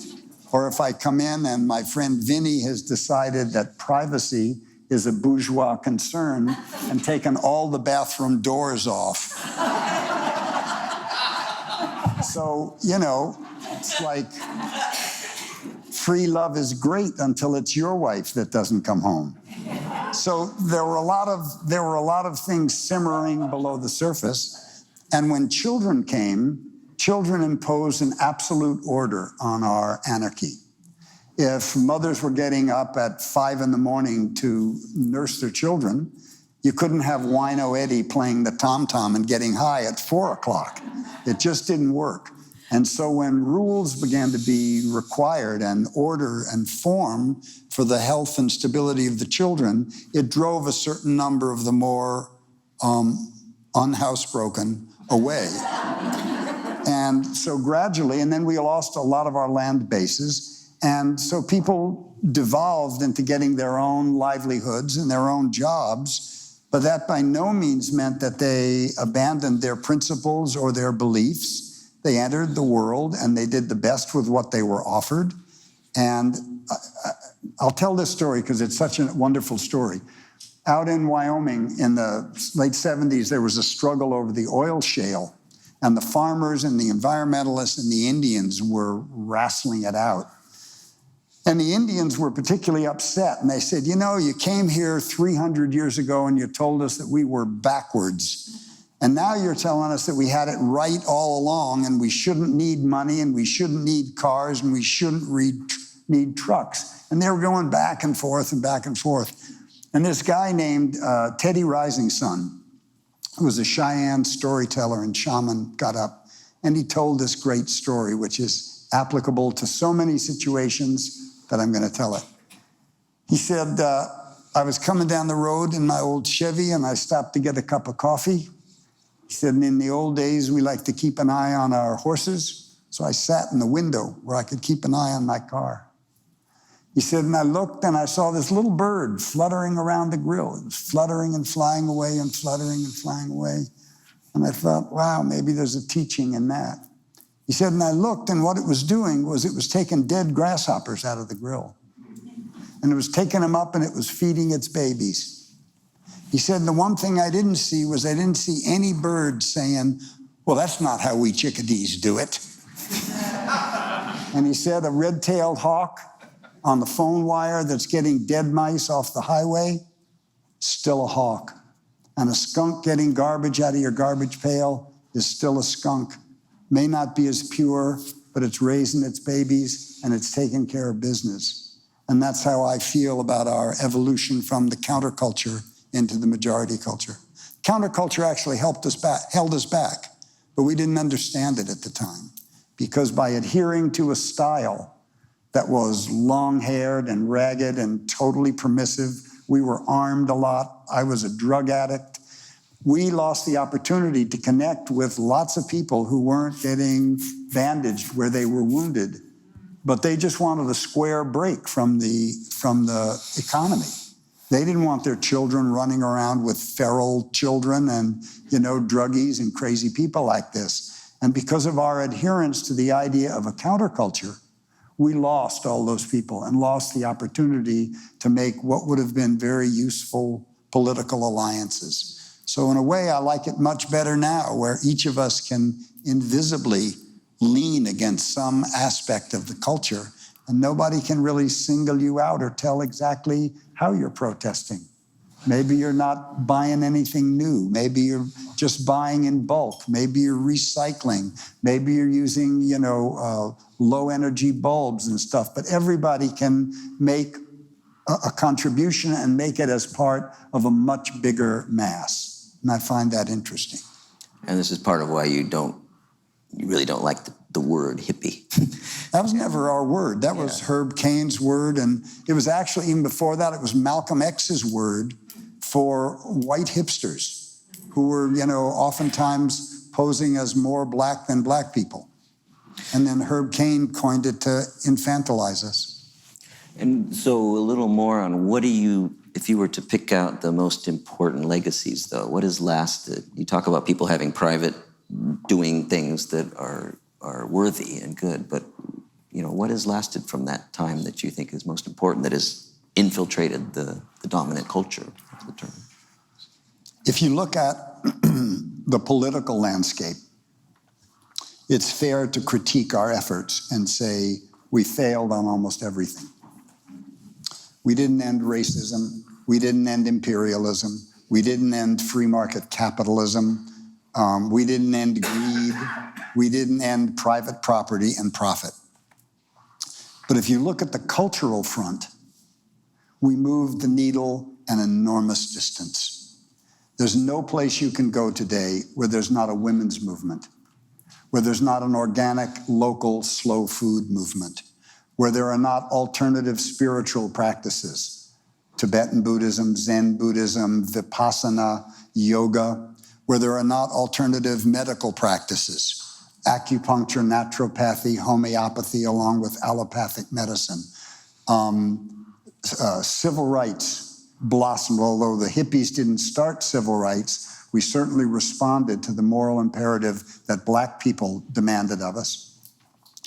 Or if I come in and my friend Vinny has decided that privacy is a bourgeois concern and taken all the bathroom doors off. So, it's like free love is great until it's your wife that doesn't come home. So there were a lot of things simmering below the surface. And when children came, children imposed an absolute order on our anarchy. If mothers were getting up at 5 a.m. to nurse their children, you couldn't have Wino Eddie playing the tom-tom and getting high at 4 o'clock. It just didn't work. And so when rules began to be required and order and form for the health and stability of the children, it drove a certain number of the more unhousebroken away. And so gradually, and then we lost a lot of our land bases, and so people devolved into getting their own livelihoods and their own jobs, but that by no means meant that they abandoned their principles or their beliefs. They entered the world and they did the best with what they were offered. And I'll tell this story because it's such a wonderful story. Out in Wyoming in the late 70s, there was a struggle over the oil shale, and the farmers and the environmentalists and the Indians were wrestling it out. And the Indians were particularly upset, and they said, you came here 300 years ago and you told us that we were backwards. And now you're telling us that we had it right all along, and we shouldn't need money, and we shouldn't need cars, and we shouldn't need trucks. And they were going back and forth and back and forth. And this guy named Teddy Risingsun who was a Cheyenne storyteller and shaman, got up, and he told this great story, which is applicable to so many situations that I'm going to tell it. He said, I was coming down the road in my old Chevy, and I stopped to get a cup of coffee. He said, and in the old days, we like to keep an eye on our horses. So I sat in the window where I could keep an eye on my car. He said, and I looked and I saw this little bird fluttering around the grill. It was fluttering and flying away and fluttering and flying away. And I thought, wow, maybe there's a teaching in that. He said, and I looked, and what it was doing was it was taking dead grasshoppers out of the grill. And it was taking them up and it was feeding its babies. He said, and the one thing I didn't see was I didn't see any bird saying, well, that's not how we chickadees do it. And he said, a red-tailed hawk on the phone wire that's getting dead mice off the highway, still a hawk. And a skunk getting garbage out of your garbage pail is still a skunk. May not be as pure, but it's raising its babies and it's taking care of business. And that's how I feel about our evolution from the counterculture into the majority culture. Counterculture actually held us back, but we didn't understand it at the time. Because by adhering to a style that was long-haired and ragged and totally permissive, we were armed a lot. I was a drug addict. We lost the opportunity to connect with lots of people who weren't getting bandaged where they were wounded, but they just wanted a square break from the economy. They didn't want their children running around with feral children and, druggies and crazy people like this. And because of our adherence to the idea of a counterculture, we lost all those people and lost the opportunity to make what would have been very useful political alliances. So in a way, I like it much better now, where each of us can invisibly lean against some aspect of the culture, and nobody can really single you out or tell exactly how you're protesting. Maybe you're not buying anything new. Maybe you're just buying in bulk. Maybe you're recycling. Maybe you're using, low energy bulbs and stuff. But everybody can make a contribution and make it as part of a much bigger mass. And I find that interesting. And this is part of why you really don't like the word hippie. That was never our word. That was Herb Cain's word. And it was actually, even before that, it was Malcolm X's word for white hipsters who were, oftentimes posing as more black than black people. And then Herb Cain coined it to infantilize us. And so a little more on if you were to pick out the most important legacies, though, what has lasted? You talk about people having private, doing things that are worthy and good, but, what has lasted from that time that you think is most important, that has infiltrated the dominant culture? That's the term. If you look at the political landscape, it's fair to critique our efforts and say we failed on almost everything. We didn't end racism. We didn't end imperialism. We didn't end free market capitalism. We didn't end greed. We didn't end private property and profit. But if you look at the cultural front, we moved the needle an enormous distance. There's no place you can go today where there's not a women's movement, where there's not an organic, local, slow food movement, where there are not alternative spiritual practices, Tibetan Buddhism, Zen Buddhism, Vipassana, yoga, where there are not alternative medical practices, acupuncture, naturopathy, homeopathy, along with allopathic medicine. Civil rights blossomed, although the hippies didn't start civil rights, we certainly responded to the moral imperative that black people demanded of us.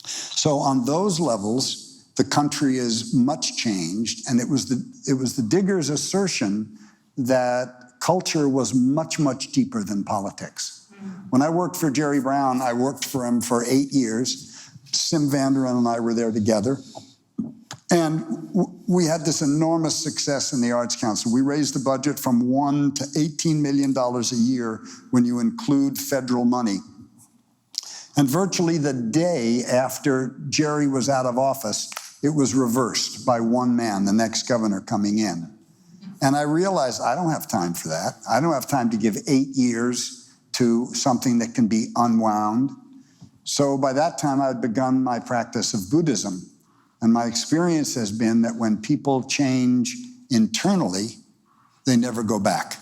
So on those levels, the country is much changed, and it was the Diggers' assertion that culture was much, much deeper than politics. When I worked for Jerry Brown, I worked for him for 8 years. Sim Vanderin and I were there together. And we had this enormous success in the Arts Council. We raised the budget from $1 to $18 million a year when you include federal money. And virtually the day after Jerry was out of office, it was reversed by one man, the next governor coming in. And I realized I don't have time for that. I don't have time to give 8 years to something that can be unwound. So by that time, I had begun my practice of Buddhism. And my experience has been that when people change internally, they never go back.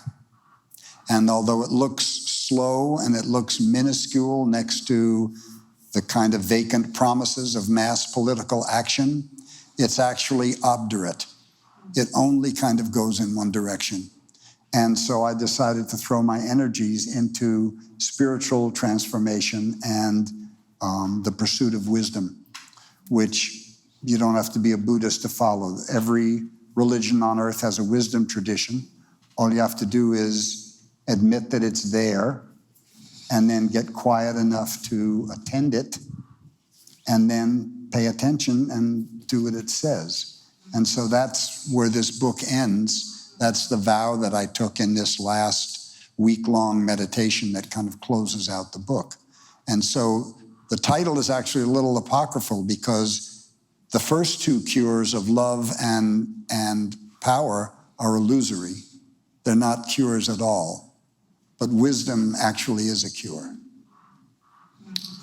And although it looks slow and it looks minuscule next to the kind of vacant promises of mass political action, it's actually obdurate. It only kind of goes in one direction. And so I decided to throw my energies into spiritual transformation and the pursuit of wisdom, which you don't have to be a Buddhist to follow. Every religion on earth has a wisdom tradition. All you have to do is admit that it's there and then get quiet enough to attend it and then pay attention and do what it says. And so that's where this book ends. That's the vow that I took in this last week-long meditation that kind of closes out the book. And so the title is actually a little apocryphal because the first two cures of love and power are illusory. They're not cures at all. But wisdom actually is a cure.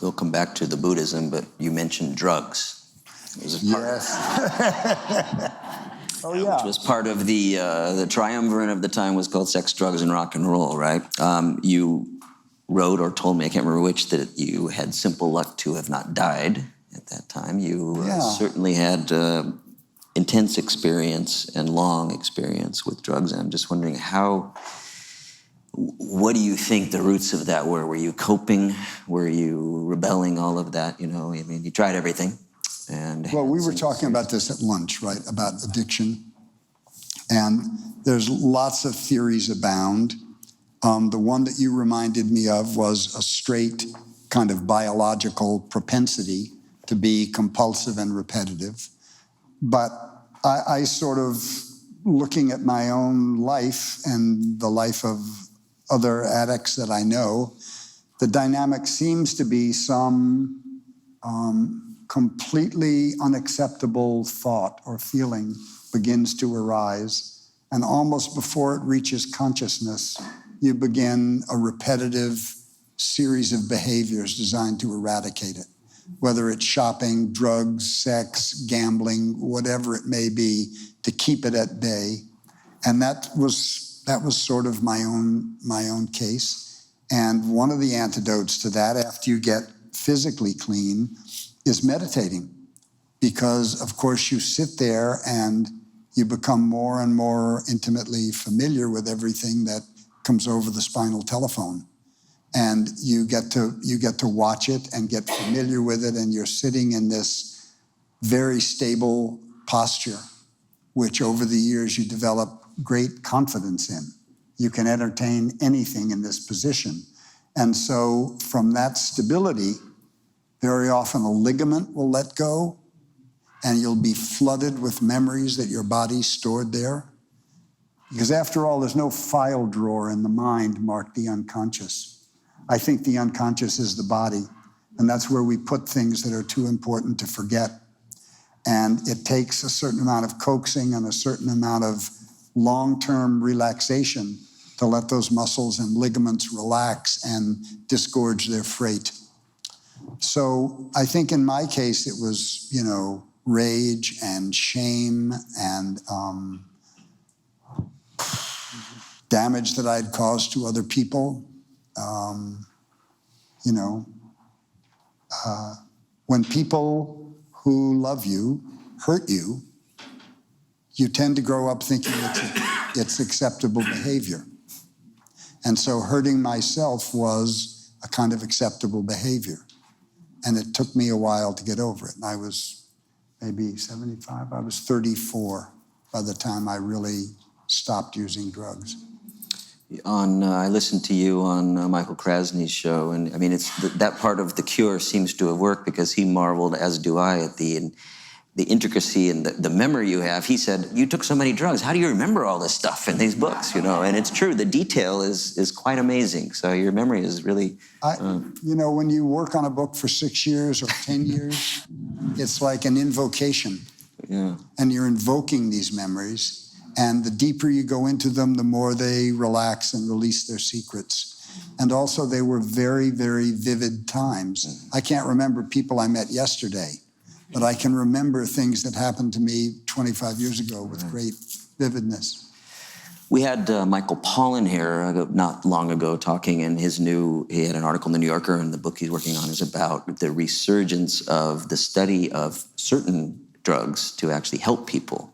We'll come back to the Buddhism, but you mentioned drugs. Yes. Oh, yeah. Which was part of the triumvirate of the time was called Sex, Drugs, and Rock and Roll, right? You wrote or told me, I can't remember which, that you had simple luck to have not died at that time. You certainly had intense experience and long experience with drugs. And I'm just wondering what do you think the roots of that were? Were you coping? Were you rebelling? All of that, I mean, you tried everything. Well, we were talking about this at lunch, right, about addiction. And there's lots of theories abound. The one that you reminded me of was a straight kind of biological propensity to be compulsive and repetitive. But I sort of, looking at my own life and the life of other addicts that I know, the dynamic seems to be some completely unacceptable thought or feeling begins to arise, and almost before it reaches consciousness, you begin a repetitive series of behaviors designed to eradicate it, whether it's shopping, drugs, sex, gambling, whatever it may be, to keep it at bay. And that was sort of my own case. And one of the antidotes to that, after you get physically clean, is meditating, because of course you sit there and you become more and more intimately familiar with everything that comes over the spinal telephone, and you get to watch it and get familiar with it, and you're sitting in this very stable posture, which over the years you develop great confidence in. You can entertain anything in this position, and so from that stability, very often a ligament will let go, and you'll be flooded with memories that your body stored there. Because after all, there's no file drawer in the mind marked the unconscious. I think the unconscious is the body, and that's where we put things that are too important to forget. And it takes a certain amount of coaxing and a certain amount of long-term relaxation to let those muscles and ligaments relax and disgorge their freight. So I think in my case, it was, rage and shame and damage that I'd caused to other people. When people who love you hurt you, you tend to grow up thinking it's acceptable behavior. And so hurting myself was a kind of acceptable behavior. And it took me a while to get over it. And I was maybe 75. I was 34 by the time I really stopped using drugs. I listened to you on Michael Krasny's show, and I mean, that part of the cure seems to have worked, because he marveled, as do I, at the intricacy and the memory you have. He said, you took so many drugs. How do you remember all this stuff in these books? And it's true. The detail is quite amazing. So your memory is really... when you work on a book for 6 years or 10 years, it's like an invocation. Yeah. And you're invoking these memories. And the deeper you go into them, the more they relax and release their secrets. And also, they were very, very vivid times. I can't remember people I met yesterday, but I can remember things that happened to me 25 years ago with great vividness. We had Michael Pollan here not long ago talking, and he had an article in the New Yorker, and the book he's working on is about the resurgence of the study of certain drugs to actually help people.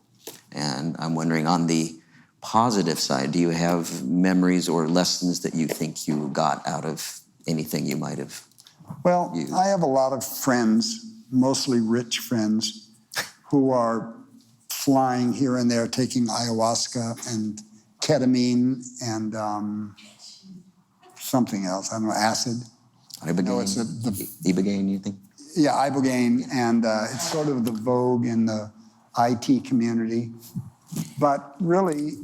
And I'm wondering, on the positive side, do you have memories or lessons that you think you got out of anything you might have used? I have a lot of friends, mostly rich friends, who are flying here and there, taking ayahuasca and ketamine and something else. I don't know, acid. Ibogaine? No, it's Ibogaine, you think? Yeah, ibogaine, and it's sort of the vogue in the IT community. But really,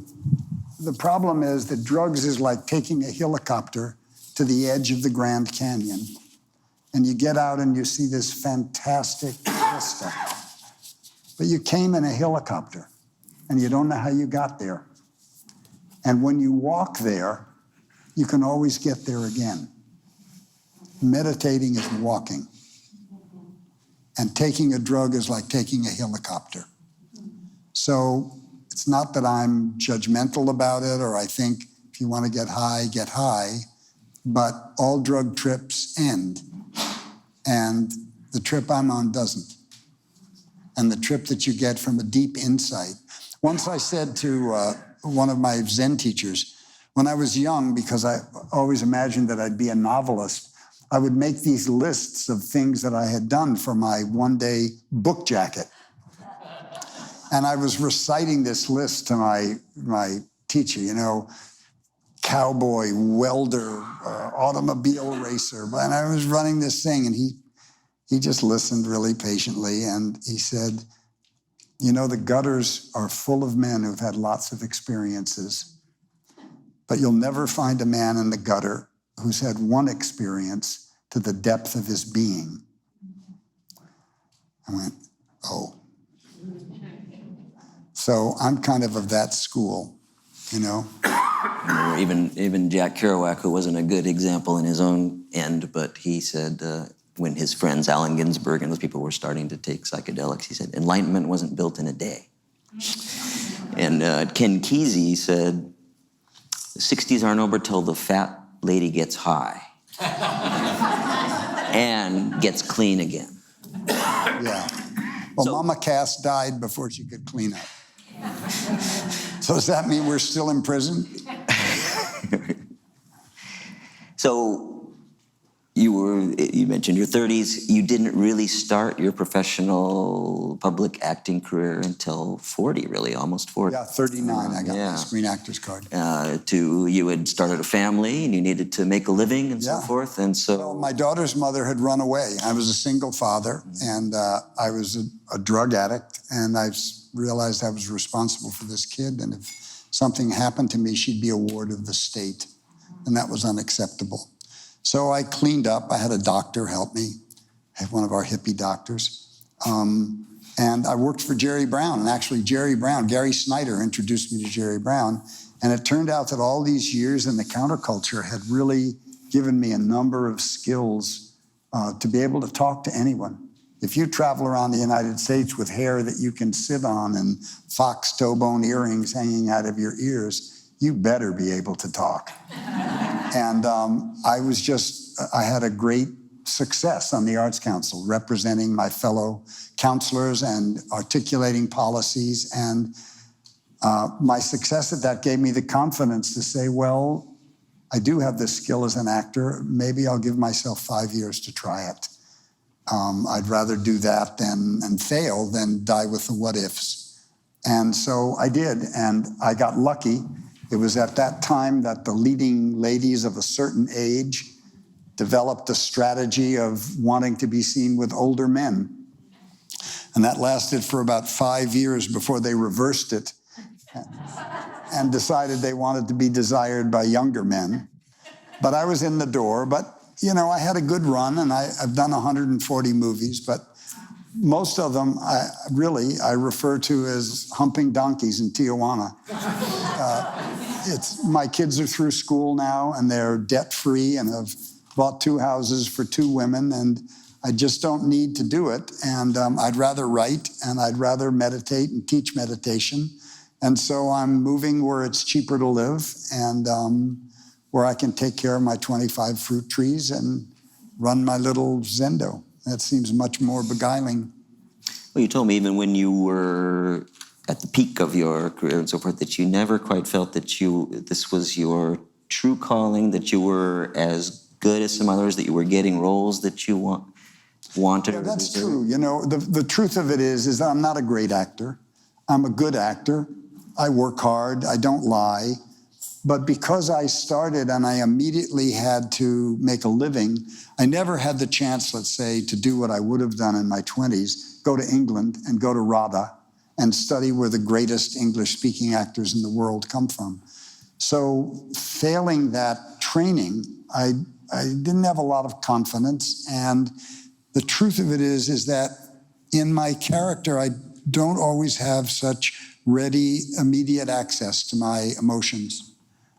the problem is that drugs is like taking a helicopter to the edge of the Grand Canyon, and you get out and you see this fantastic vista. But you came in a helicopter, and you don't know how you got there. And when you walk there, you can always get there again. Meditating is walking. And taking a drug is like taking a helicopter. So it's not that I'm judgmental about it, or I think if you want to get high, but all drug trips end. And the trip I'm on doesn't. And the trip that you get from a deep insight. Once I said to one of my Zen teachers, when I was young, because I always imagined that I'd be a novelist, I would make these lists of things that I had done for my one-day book jacket. And I was reciting this list to my teacher, cowboy, welder, automobile racer. And I was running this thing, and he just listened really patiently, and he said, the gutters are full of men who've had lots of experiences, but you'll never find a man in the gutter who's had one experience to the depth of his being. I went, oh. So I'm kind of that school, Even Jack Kerouac, who wasn't a good example in his own end, but he said when his friends Allen Ginsberg and those people were starting to take psychedelics, he said, enlightenment wasn't built in a day. And Ken Kesey said, the 60s aren't over till the fat lady gets high and gets clean again. Yeah. Well, Mama Cass died before she could clean up. So does that mean we're still in prison? So you mentioned your 30s. You didn't really start your professional public acting career until 40, really, almost 40. Yeah, 39. I got my Screen Actors card. You had started a family and you needed to make a living and so forth. And so, well, my daughter's mother had run away. I was a single father, and I was a drug addict, and I realized I was responsible for this kid, and if something happened to me, she'd be a ward of the state, and that was unacceptable. So I cleaned up. I had a doctor help me, one of our hippie doctors. And I worked for Jerry Brown. And actually, Gary Snyder introduced me to Jerry Brown. And it turned out that all these years in the counterculture had really given me a number of skills to be able to talk to anyone. If you travel around the United States with hair that you can sit on and fox toe bone earrings hanging out of your ears, you better be able to talk. And I had a great success on the Arts Council, representing my fellow counselors and articulating policies. And my success at that gave me the confidence to say, well, I do have this skill as an actor. Maybe I'll give myself 5 years to try it. I'd rather do that and fail than die with the what ifs. And so I did, and I got lucky. It was at that time that the leading ladies of a certain age developed a strategy of wanting to be seen with older men. And that lasted for about 5 years before they reversed it and decided they wanted to be desired by younger men. But I was in the door. But, I had a good run, and I've done 140 movies. But Most of them, I refer to as humping donkeys in Tijuana. My kids are through school now, and they're debt-free and have bought 2 houses for 2 women, and I just don't need to do it. And I'd rather write, and I'd rather meditate and teach meditation. And so I'm moving where it's cheaper to live, and where I can take care of my 25 fruit trees and run my little Zendo. That seems much more beguiling. Well, you told me even when you were at the peak of your career and so forth, that you never quite felt that this was your true calling, that you were as good as some others, that you were getting roles that you wanted. Yeah, that's true. You know, the truth of it is that I'm not a great actor. I'm a good actor. I work hard. I don't lie. But because I started and I immediately had to make a living, I never had the chance, let's say, to do what I would have done in my 20s, go to England and go to RADA and study where the greatest English-speaking actors in the world come from. So failing that training, I didn't have a lot of confidence. And the truth of it is that in my character, I don't always have such ready, immediate access to my emotions.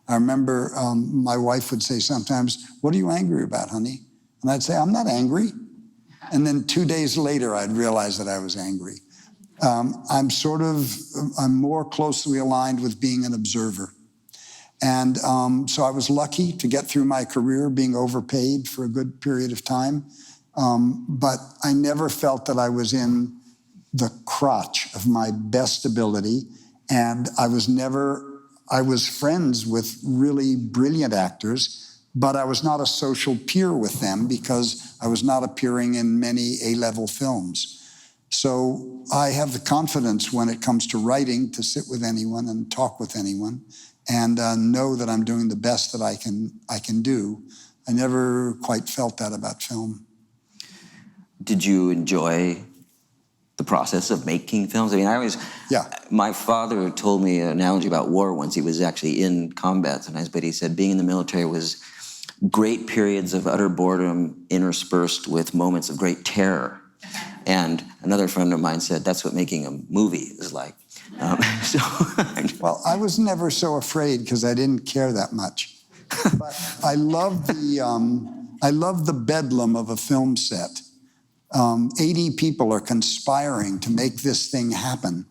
I remember my wife would say sometimes, "What are you angry about, honey?" And I'd say, "I'm not angry." And then 2 days later, I'd realize that I was angry. I'm more closely aligned with being an observer. And so I was lucky to get through my career being overpaid for a good period of time. But I never felt that I was in the crotch of my best ability. And I was friends with really brilliant actors, but I was not a social peer with them because I was not appearing in many A-level films. So I have the confidence when it comes to writing to sit with anyone and talk with anyone and know that I'm doing the best that I can do. I never quite felt that about film. Did you enjoy the process of making films? I mean, my father told me an analogy about war once. He was actually in combat sometimes, but he said being in the military was great periods of utter boredom interspersed with moments of great terror. And another friend of mine said that's what making a movie is like. Well, I was never so afraid because I didn't care that much. But I love the bedlam of a film set. 80 people are conspiring to make this thing happen.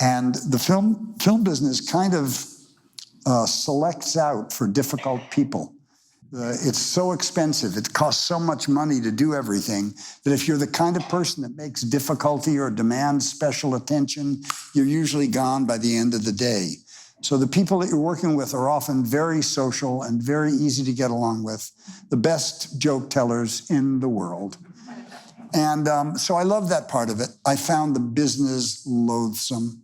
And the film business kind of selects out for difficult people. It's so expensive, it costs so much money to do everything, that if you're the kind of person that makes difficulty or demands special attention, you're usually gone by the end of the day. So the people that you're working with are often very social and very easy to get along with, the best joke tellers in the world. And so I love that part of it. I found the business loathsome.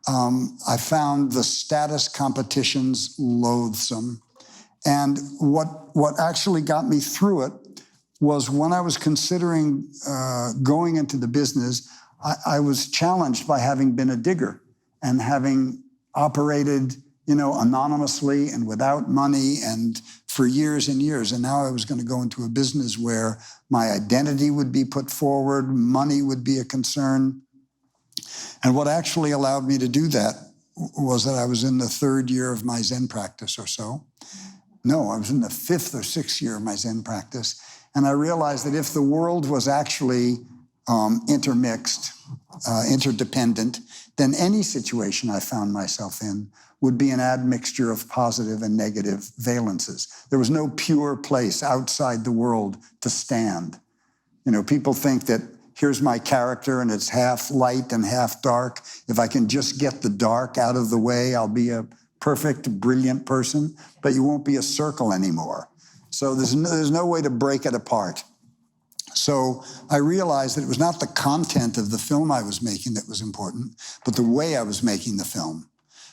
I found the status competitions loathsome. And what actually got me through it was when I was considering going into the business, I was challenged by having been a digger and having operated, anonymously and without money and for years and years. And now I was going to go into a business where my identity would be put forward, money would be a concern. And what actually allowed me to do that was that I was in the 3rd year of my Zen practice or so. No, I was in the 5th or 6th year of my Zen practice. And I realized that if the world was actually intermixed, interdependent, then any situation I found myself in would be an admixture of positive and negative valences. There was no pure place outside the world to stand. People think that here's my character and it's half light and half dark. If I can just get the dark out of the way, I'll be a perfect, brilliant person, but you won't be a circle anymore. So there's no way to break it apart. So I realized that it was not the content of the film I was making that was important, but the way I was making the film.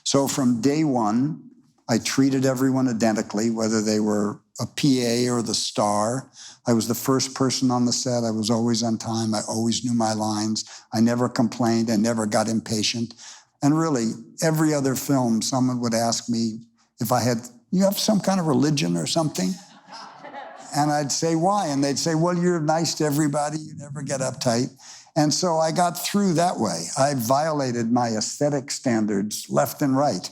So from day one, I treated everyone identically, whether they were a PA or the star. I was the first person on the set. I was always on time. I always knew my lines. I never complained. I never got impatient. And really, every other film, someone would ask me if you have some kind of religion or something? And I'd say, why? And they'd say, well, you're nice to everybody. You never get uptight. And so I got through that way. I violated my aesthetic standards left and right,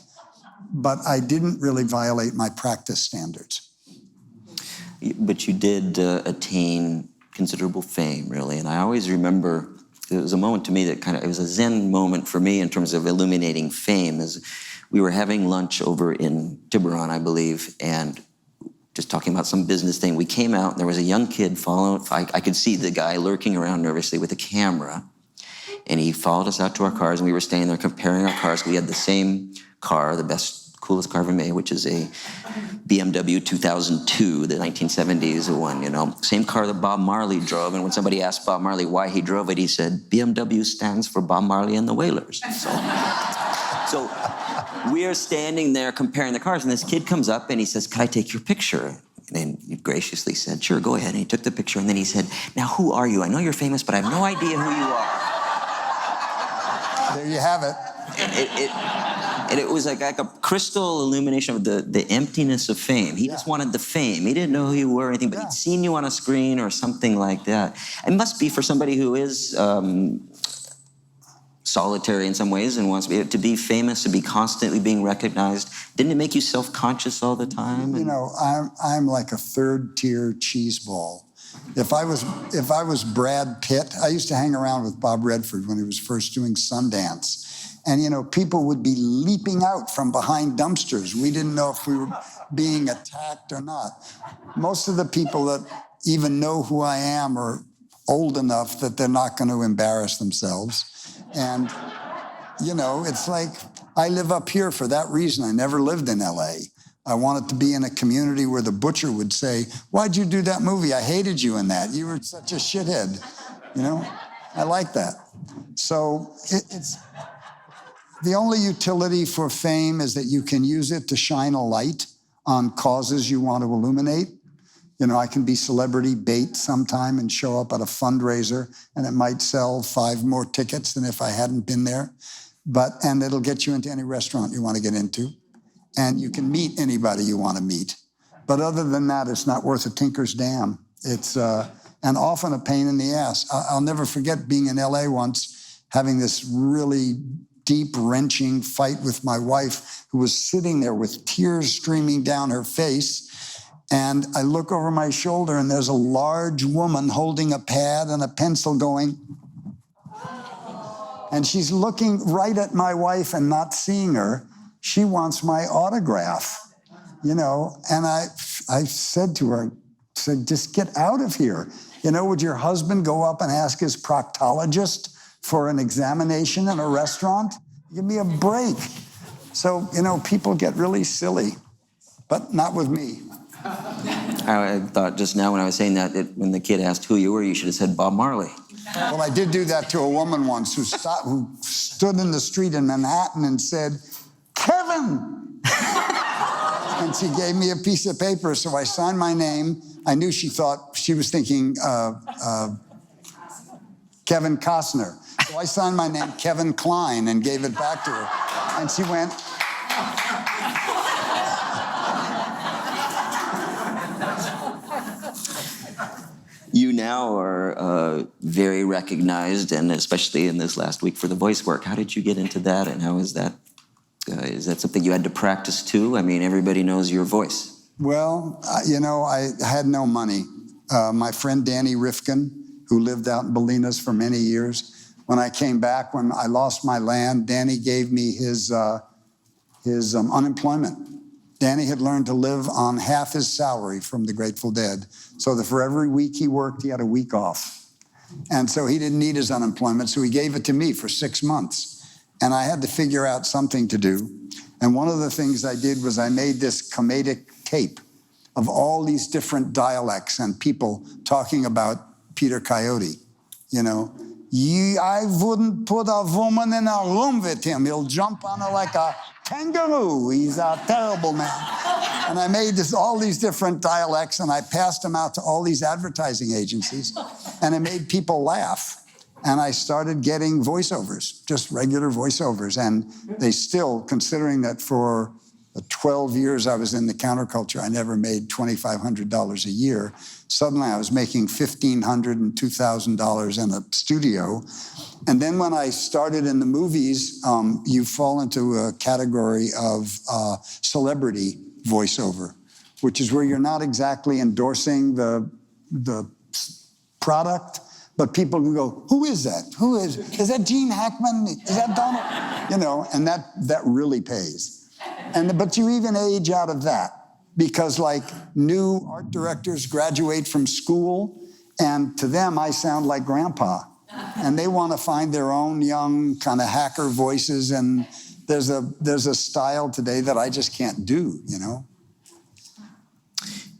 but I didn't really violate my practice standards. But you did attain considerable fame, really. And I always remember, it was a moment to me that it was a Zen moment for me in terms of illuminating fame. As we were having lunch over in Tiburon, I believe, and just talking about some business thing. We came out, and there was a young kid following. I could see the guy lurking around nervously with a camera, and he followed us out to our cars, and we were standing there comparing our cars. We had the same car, the best, coolest car ever made, which is a BMW 2002, the 1970s one, you know. Same car that Bob Marley drove, and when somebody asked Bob Marley why he drove it, he said, BMW stands for Bob Marley and the Wailers. So we are standing there comparing the cars, and this kid comes up and he says, "Could I take your picture?" And he graciously said, "Sure, go ahead." And he took the picture, and then he said, "Now, who are you? I know you're famous, but I have no idea who you are." There you have it. And it was like a crystal illumination of the emptiness of fame. He just wanted the fame. He didn't know who you were or anything, but he'd seen you on a screen or something like that. It must be for somebody who is solitary in some ways and wants to be famous, to be constantly being recognized. Didn't it make you self-conscious all the time? You know, I'm like a third-tier cheese ball. If I was Brad Pitt, I used to hang around with Bob Redford when he was first doing Sundance. And, you know, people would be leaping out from behind dumpsters. We didn't know if we were being attacked or not. Most of the people that even know who I am are old enough that they're not going to embarrass themselves. And, you know, it's like I live up here for that reason. I never lived in LA. I wanted to be in a community where the butcher would say, "Why'd you do that movie? I hated you in that. You were such a shithead." You know, I like that. So it's the only utility for fame is that you can use it to shine a light on causes you want to illuminate. You know, I can be celebrity bait sometime and show up at a fundraiser, and it might sell 5 more tickets than if I hadn't been there. And it'll get you into any restaurant you want to get into. And you can meet anybody you want to meet. But other than that, it's not worth a tinker's damn. It's and often a pain in the ass. I'll never forget being in LA once, having this really deep, wrenching fight with my wife, who was sitting there with tears streaming down her face. And I look over my shoulder, and there's a large woman holding a pad and a pencil going. And she's looking right at my wife and not seeing her. She wants my autograph, you know. And I said to her, "Just get out of here. You know, would your husband go up and ask his proctologist for an examination in a restaurant? Give me a break." So, you know, people get really silly, but not with me. I thought just now when I was saying that when the kid asked who you were, you should have said Bob Marley. Well, I did do that to a woman once who stood in the street in Manhattan and said, "Kevin!" And she gave me a piece of paper, so I signed my name. I knew she was thinking Kevin Costner. So I signed my name, Kevin Klein, and gave it back to her. And she went, You now are very recognized, and especially in this last week for the voice work. How did you get into that, and how is that? Is that something you had to practice too? I mean, everybody knows your voice. well, you know, I had no money. My friend Danny Rifkin, who lived out in Bolinas for many years, when I came back, when I lost my land, Danny gave me his unemployment. Danny had learned to live on half his salary from the Grateful Dead, so that for every week he worked, he had a week off. And so he didn't need his unemployment, so he gave it to me for 6 months. And I had to figure out something to do. And one of the things I did was I made this comedic tape of all these different dialects and people talking about Peter Coyote. You know, I wouldn't put a woman in a room with him. He'll jump on her like a kangaroo. He's a terrible man. And I made all these different dialects, and I passed them out to all these advertising agencies, and it made people laugh. And I started getting voiceovers, just regular voiceovers. And they still, considering that for The 12 years I was in the counterculture, I never made $2,500 a year. Suddenly I was making $1,500 and $2,000 in a studio. And then when I started in the movies, you fall into a category of celebrity voiceover, which is where you're not exactly endorsing the product, but people can go, who is that? Is that Gene Hackman? Is that Donald? You know, and that really pays. But you even age out of that because like new art directors graduate from school and to them I sound like grandpa and they want to find their own young kind of hacker voices and there's a style today that I just can't do, you know.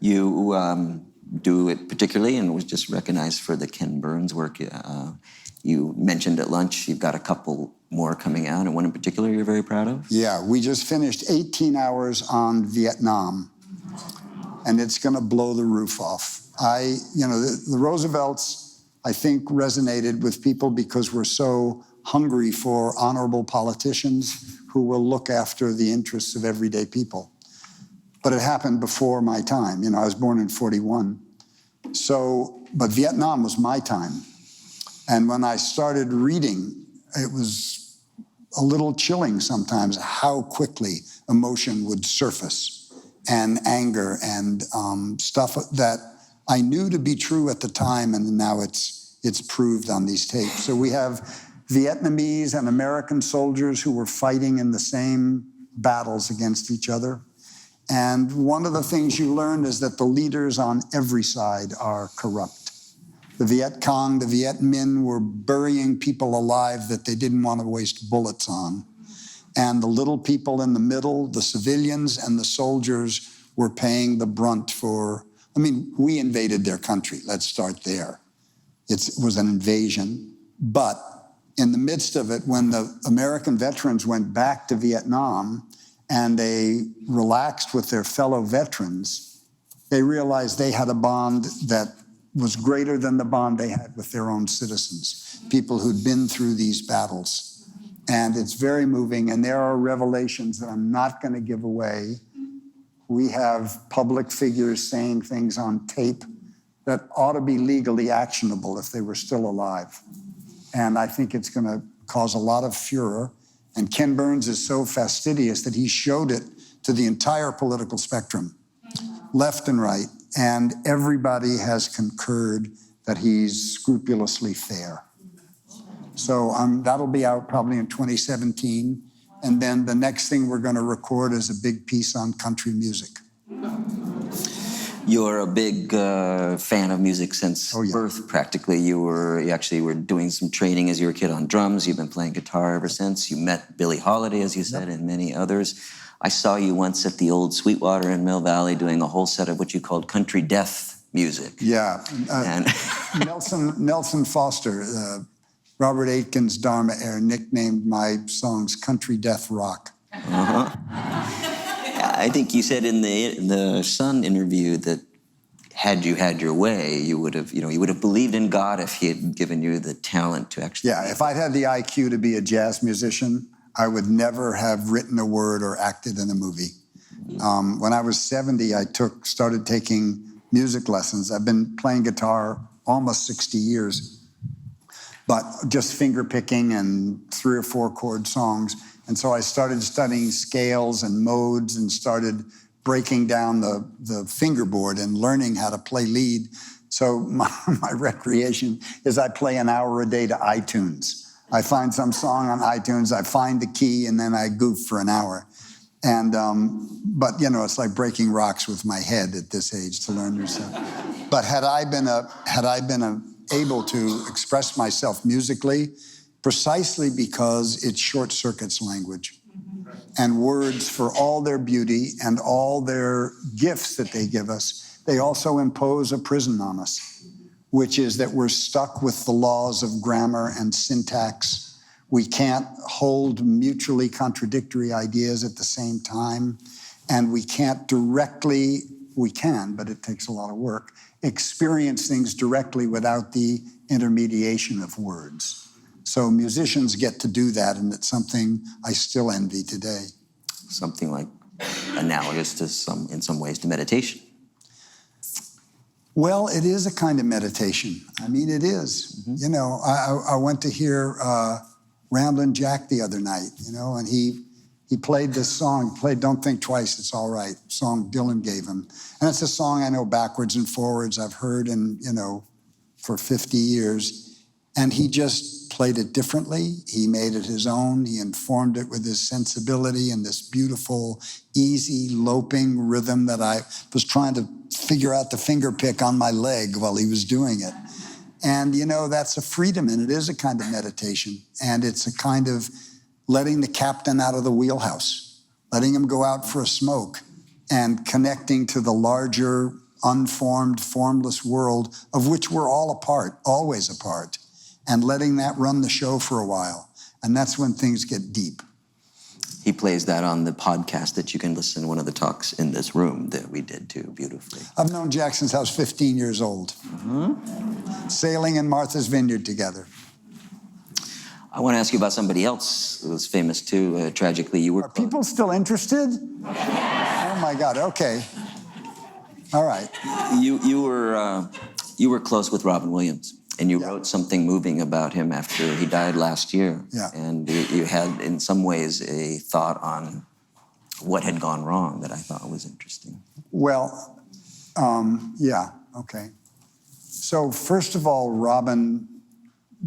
You do it particularly and was just recognized for the Ken Burns work. You mentioned at lunch you've got a couple more coming out, and one in particular you're very proud of? Yeah, we just finished 18 hours on Vietnam, and it's going to blow the roof off. The Roosevelts, I think, resonated with people because we're so hungry for honorable politicians who will look after the interests of everyday people. But it happened before my time. You know, I was born in 41. But Vietnam was my time. And when I started reading, it was a little chilling sometimes how quickly emotion would surface and anger and stuff that I knew to be true at the time, and now it's proved on these tapes. So we have Vietnamese and American soldiers who were fighting in the same battles against each other. And one of the things you learn is that the leaders on every side are corrupt. The Viet Cong, the Viet Minh were burying people alive that they didn't want to waste bullets on. And the little people in the middle, the civilians and the soldiers, were paying the brunt for, we invaded their country. Let's start there. It was an invasion. But in the midst of it, when the American veterans went back to Vietnam and they relaxed with their fellow veterans, they realized they had a bond that was greater than the bond they had with their own citizens, people who'd been through these battles. And it's very moving, and there are revelations that I'm not going to give away. We have public figures saying things on tape that ought to be legally actionable if they were still alive. And I think it's going to cause a lot of furor. And Ken Burns is so fastidious that he showed it to the entire political spectrum, left and right. And everybody has concurred that he's scrupulously fair. So that'll be out probably in 2017. And then the next thing we're going to record is a big piece on country music. You're a big fan of music since birth, practically. You actually were doing some training as you were a kid on drums. You've been playing guitar ever since. You met Billie Holiday, as you said, and many others. I saw you once at the old Sweetwater in Mill Valley doing a whole set of what you called country death music. Yeah. Nelson Foster, Robert Aitken's Dharma Air, nicknamed my songs Country Death Rock. I think you said in the Sun interview that had you had your way, you would have believed in God if he had given you the talent to actually. Yeah, if I'd had the IQ to be a jazz musician, I would never have written a word or acted in a movie. When I was 70, I started taking music lessons. I've been playing guitar almost 60 years, but just finger picking and 3 or 4 chord songs. And so I started studying scales and modes and started breaking down the fingerboard and learning how to play lead. So my recreation is I play an hour a day to iTunes. I find some song on iTunes, I find the key, and then I goof for an hour. And but it's like breaking rocks with my head at this age to learn new stuff. But had I been able to express myself musically, precisely because it short circuits language, and words, for all their beauty and all their gifts that they give us, they also impose a prison on us, which is that we're stuck with the laws of grammar and syntax. We can't hold mutually contradictory ideas at the same time. And we can't we can, but it takes a lot of work, experience things directly without the intermediation of words. So musicians get to do that, and it's something I still envy today. Something like analogous to in some ways to meditation. Well, it is a kind of meditation. I mean, it is. You know, I went to hear Ramblin' Jack the other night, you know, and he played this song, played Don't Think Twice, It's All Right, song Dylan gave him. And it's a song I know backwards and forwards. I've heard for 50 years. And he just played it differently. He made it his own. He informed it with his sensibility and this beautiful, easy, loping rhythm that I was trying to figure out the finger pick on my leg while he was doing it. And, you know, that's a freedom, and it is a kind of meditation. And it's a kind of letting the captain out of the wheelhouse, letting him go out for a smoke, and connecting to the larger, unformed, formless world of which we're all a part, always a part, and letting that run the show for a while. And that's when things get deep. He plays that on the podcast that you can listen to, one of the talks in this room that we did too, beautifully. I've known Jack since I was 15 years old. Sailing in Martha's Vineyard together. I want to ask you about somebody else who was famous too. Tragically, you were... Are people still interested? Oh my God, okay. All right. You were close with Robin Williams. And you wrote something moving about him after he died last year. Yeah. And you had, in some ways, a thought on what had gone wrong that I thought was interesting. Well, yeah, okay. So first of all, Robin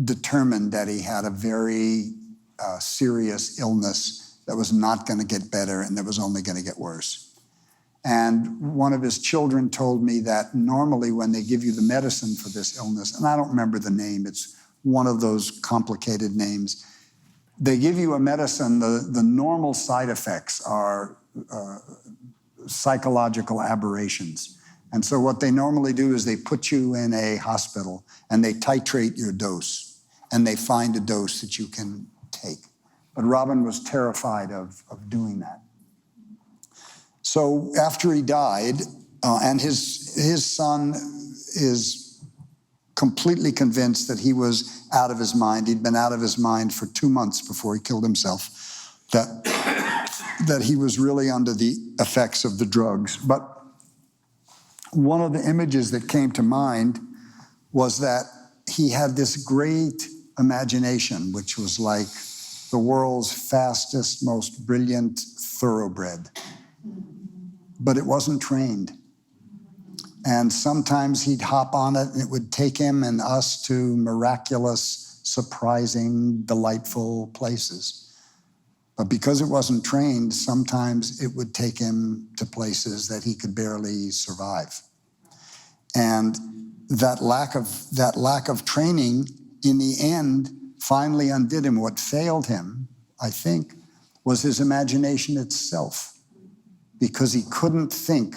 determined that he had a very serious illness that was not going to get better and that was only going to get worse. And one of his children told me that normally when they give you the medicine for this illness, and I don't remember the name, it's one of those complicated names, they give you a medicine, the normal side effects are psychological aberrations. And so what they normally do is they put you in a hospital and they titrate your dose and they find a dose that you can take. But Robin was terrified of doing that. So after he died, and his son is completely convinced that he was out of his mind. He'd been out of his mind for 2 months before he killed himself, that he was really under the effects of the drugs. But one of the images that came to mind was that he had this great imagination, which was like the world's fastest, most brilliant thoroughbred. But it wasn't trained. And sometimes he'd hop on it and it would take him and us to miraculous, surprising, delightful places. But because it wasn't trained, sometimes it would take him to places that he could barely survive. And that lack of training in the end finally undid him. What failed him, I think, was his imagination itself. Because he couldn't think.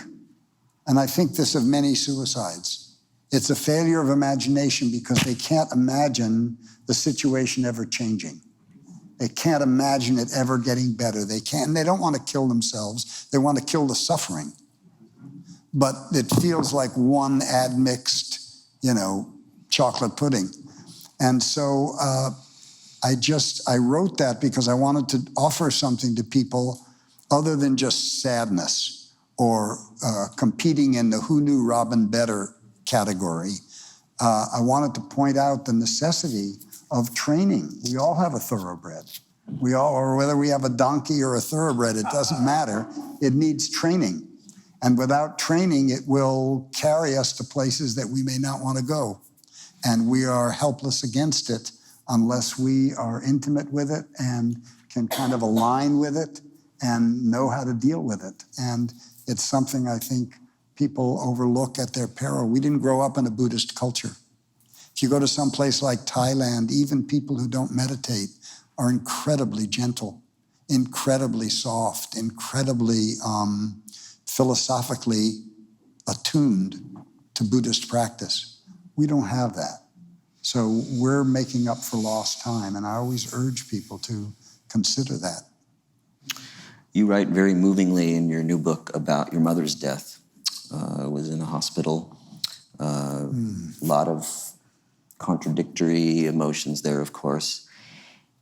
And I think this of many suicides. It's a failure of imagination because they can't imagine the situation ever changing. They can't imagine it ever getting better. They don't want to kill themselves. They want to kill the suffering. But it feels like one admixed, chocolate pudding. And so I wrote that because I wanted to offer something to people other than just sadness or competing in the who knew Robin better category. I wanted to point out the necessity of training. We all have a thoroughbred. Or whether we have a donkey or a thoroughbred, it doesn't matter. It needs training. And without training, it will carry us to places that we may not want to go. And we are helpless against it unless we are intimate with it and can kind of align with it and know how to deal with it. And it's something I think people overlook at their peril. We didn't grow up in a Buddhist culture. If you go to some place like Thailand, even people who don't meditate are incredibly gentle, incredibly soft, incredibly philosophically attuned to Buddhist practice. We don't have that. So we're making up for lost time, and I always urge people to consider that. You write very movingly in your new book about your mother's death. Was in a hospital. A lot of contradictory emotions there, of course.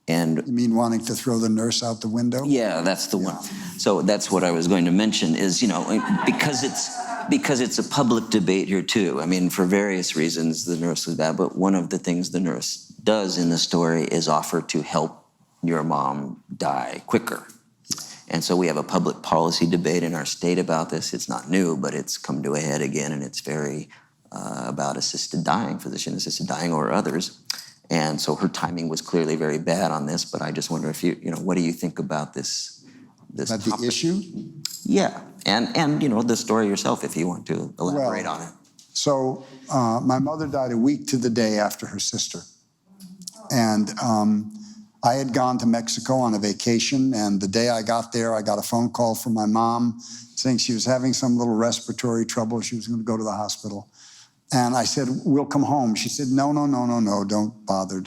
And You mean wanting to throw the nurse out the window? yeah, that's the one. So that's what I was going to mention is, because it's a public debate here too. I mean, for various reasons, the nurse was bad, but one of the things the nurse does in the story is offer to help your mom die quicker. And so we have a public policy debate in our state about this. It's not new, but it's come to a head again, and it's very about assisted dying, physician-assisted dying or others. And so her timing was clearly very bad on this, but I just wonder if what do you think about this About topic? the issue? Yeah, and the story yourself, if you want to elaborate on it. So my mother died a week to the day after her sister. And I had gone to Mexico on a vacation, and the day I got there, I got a phone call from my mom saying she was having some little respiratory trouble. She was going to go to the hospital. And I said, we'll come home. She said, no, don't bother.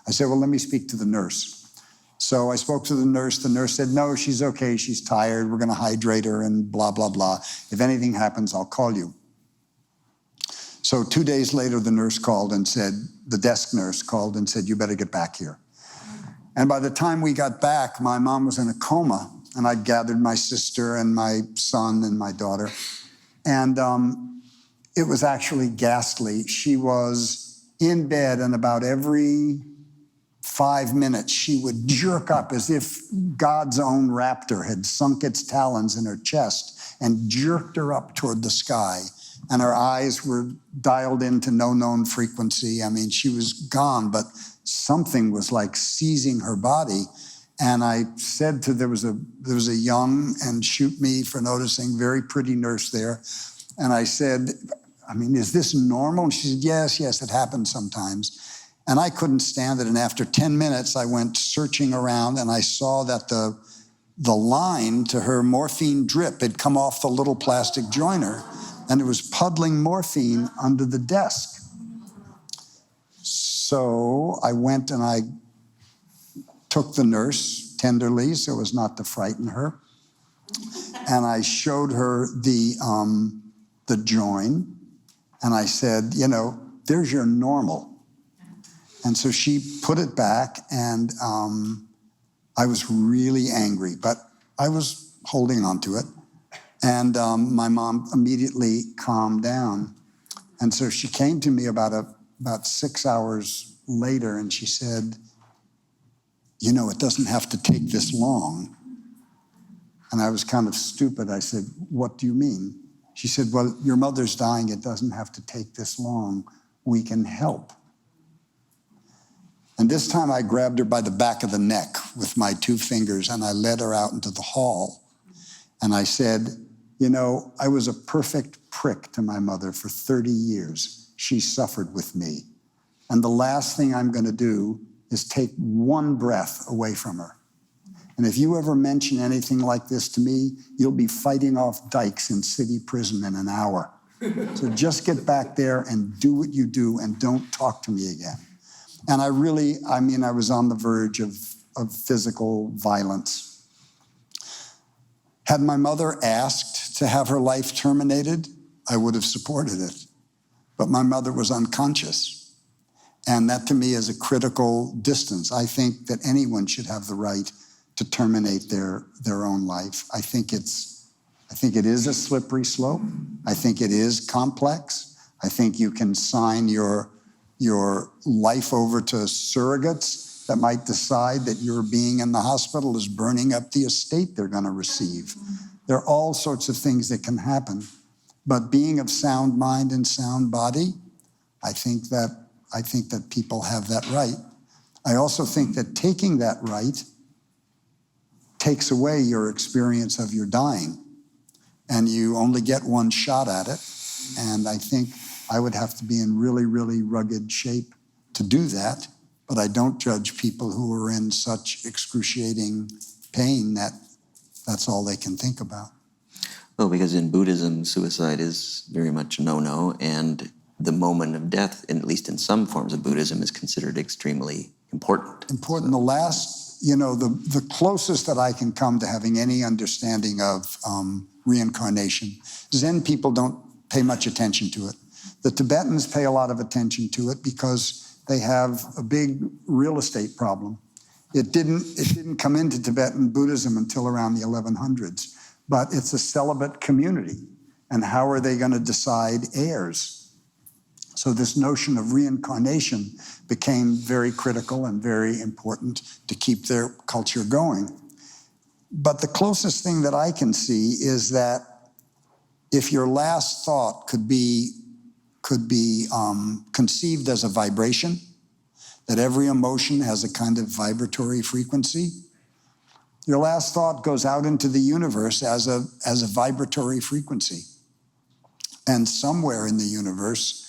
I said, well, let me speak to the nurse. So I spoke to the nurse. The nurse said, no, she's okay. She's tired. We're going to hydrate her and blah, blah, blah. If anything happens, I'll call you. So 2 days later, the nurse called and said, the desk nurse called and said, you better get back here. And by the time we got back, my mom was in a coma, and I'd gathered my sister and my son and my daughter. And it was actually ghastly. She was in bed, and about every 5 minutes, she would jerk up as if God's own raptor had sunk its talons in her chest and jerked her up toward the sky. And her eyes were dialed into no known frequency. I mean, she was gone, but something was like seizing her body. And I said there was a young, and shoot me for noticing, very pretty nurse there. And I said, I mean, is this normal? And she said, yes, it happens sometimes. And I couldn't stand it. And after 10 minutes, I went searching around, and I saw that the line to her morphine drip had come off the little plastic joiner, and it was puddling morphine under the desk. So I went and I took the nurse tenderly so as not to frighten her. And I showed her the join. And I said, there's your normal. And so she put it back, and I was really angry, but I was holding on to it. And my mom immediately calmed down. And so she came to me about 6 hours later, and she said, it doesn't have to take this long. And I was kind of stupid. I said, what do you mean? She said, well, your mother's dying. It doesn't have to take this long. We can help. And this time I grabbed her by the back of the neck with my 2 fingers, and I led her out into the hall. And I said, I was a perfect prick to my mother for 30 years. She suffered with me. And the last thing I'm going to do is take one breath away from her. And if you ever mention anything like this to me, you'll be fighting off dykes in city prison in an hour. So just get back there and do what you do, and don't talk to me again. And I was on the verge of physical violence. Had my mother asked to have her life terminated, I would have supported it. But my mother was unconscious. And that to me is a critical distance. I think that anyone should have the right to terminate their own life. I think it is a slippery slope. I think it is complex. I think you can sign your life over to surrogates that might decide that your being in the hospital is burning up the estate they're going to receive. There are all sorts of things that can happen. But being of sound mind and sound body, I think that people have that right. I also think that taking that right takes away your experience of your dying, and you only get one shot at it. And I think I would have to be in really, really rugged shape to do that, but I don't judge people who are in such excruciating pain that that's all they can think about. Well, because in Buddhism, suicide is very much a no-no, and the moment of death, at least in some forms of Buddhism, is considered extremely important. Important. The last, the closest that I can come to having any understanding of reincarnation, Zen people don't pay much attention to it. The Tibetans pay a lot of attention to it because they have a big real estate problem. It didn't come into Tibetan Buddhism until around the 1100s, but it's a celibate community. And how are they going to decide heirs? So this notion of reincarnation became very critical and very important to keep their culture going. But the closest thing that I can see is that if your last thought could be conceived as a vibration, that every emotion has a kind of vibratory frequency, your last thought goes out into the universe as a vibratory frequency. And somewhere in the universe,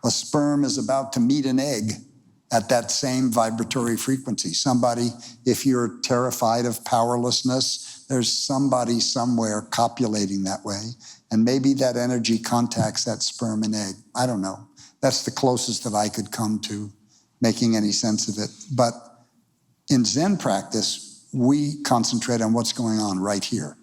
a sperm is about to meet an egg at that same vibratory frequency. Somebody, if you're terrified of powerlessness, there's somebody somewhere copulating that way. And maybe that energy contacts that sperm and egg. I don't know. That's the closest that I could come to making any sense of it. But in Zen practice, we concentrate on what's going on right here.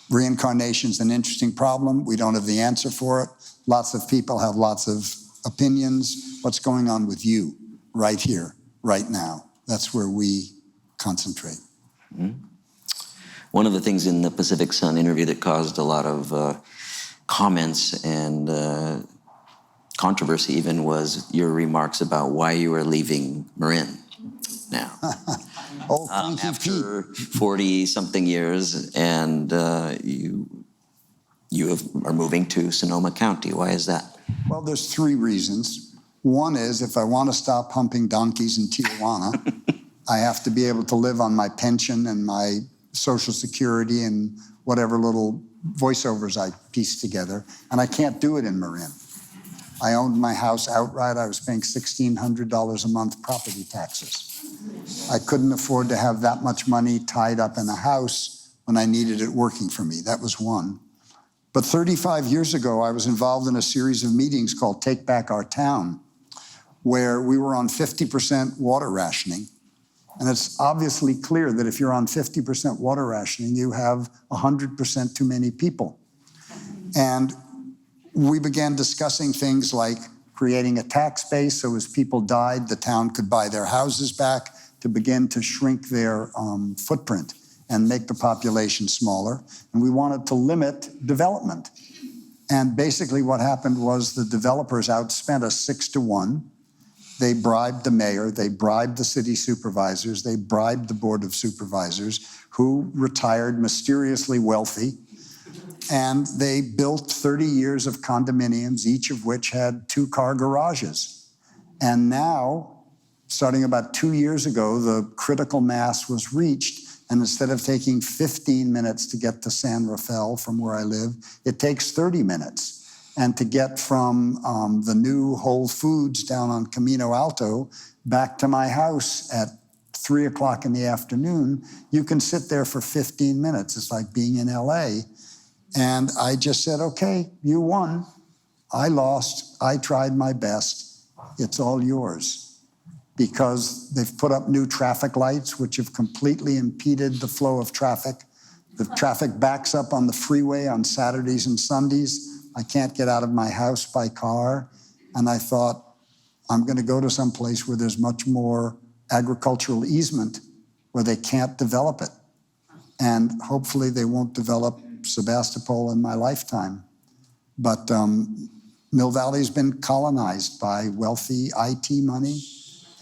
Reincarnation is an interesting problem. We don't have the answer for it. Lots of people have lots of opinions. What's going on with you right here, right now? That's where we concentrate. Mm-hmm. One of the things in the Pacific Sun interview that caused a lot of comments and controversy even was your remarks about why you were leaving Marin now. Oh, thank you, after 40-something years, and you are moving to Sonoma County. Why is that? Well, there's three reasons. One is if I want to stop humping donkeys in Tijuana, I have to be able to live on my pension and my Social Security and whatever little voiceovers I piece together, and I can't do it in Marin. I owned my house outright. I was paying $1,600 a month property taxes. I couldn't afford to have that much money tied up in a house when I needed it working for me. That was one. But 35 years ago, I was involved in a series of meetings called Take Back Our Town, where we were on 50% water rationing. And it's obviously clear that if you're on 50% water rationing, you have 100% too many people. And we began discussing things like creating a tax base so as people died, the town could buy their houses back to begin to shrink their footprint and make the population smaller. And we wanted to limit development. And basically what happened was the developers outspent us 6-1. They bribed the mayor, they bribed the city supervisors, they bribed the board of supervisors, who retired mysteriously wealthy. And they built 30 years of condominiums, each of which had 2-car garages. And now, starting about 2 years ago, the critical mass was reached. And instead of taking 15 minutes to get to San Rafael from where I live, it takes 30 minutes. And to get from the new Whole Foods down on Camino Alto back to my house at 3 o'clock in the afternoon, you can sit there for 15 minutes. It's like being in LA. And I just said, okay, you won. I lost. I tried my best. It's all yours. Because they've put up new traffic lights, which have completely impeded the flow of traffic. The traffic backs up on the freeway on Saturdays and Sundays. I can't get out of my house by car. And I thought, I'm going to go to some place where there's much more agricultural easement, where they can't develop it. And hopefully they won't develop Sebastopol in my lifetime. But Mill Valley's been colonized by wealthy IT money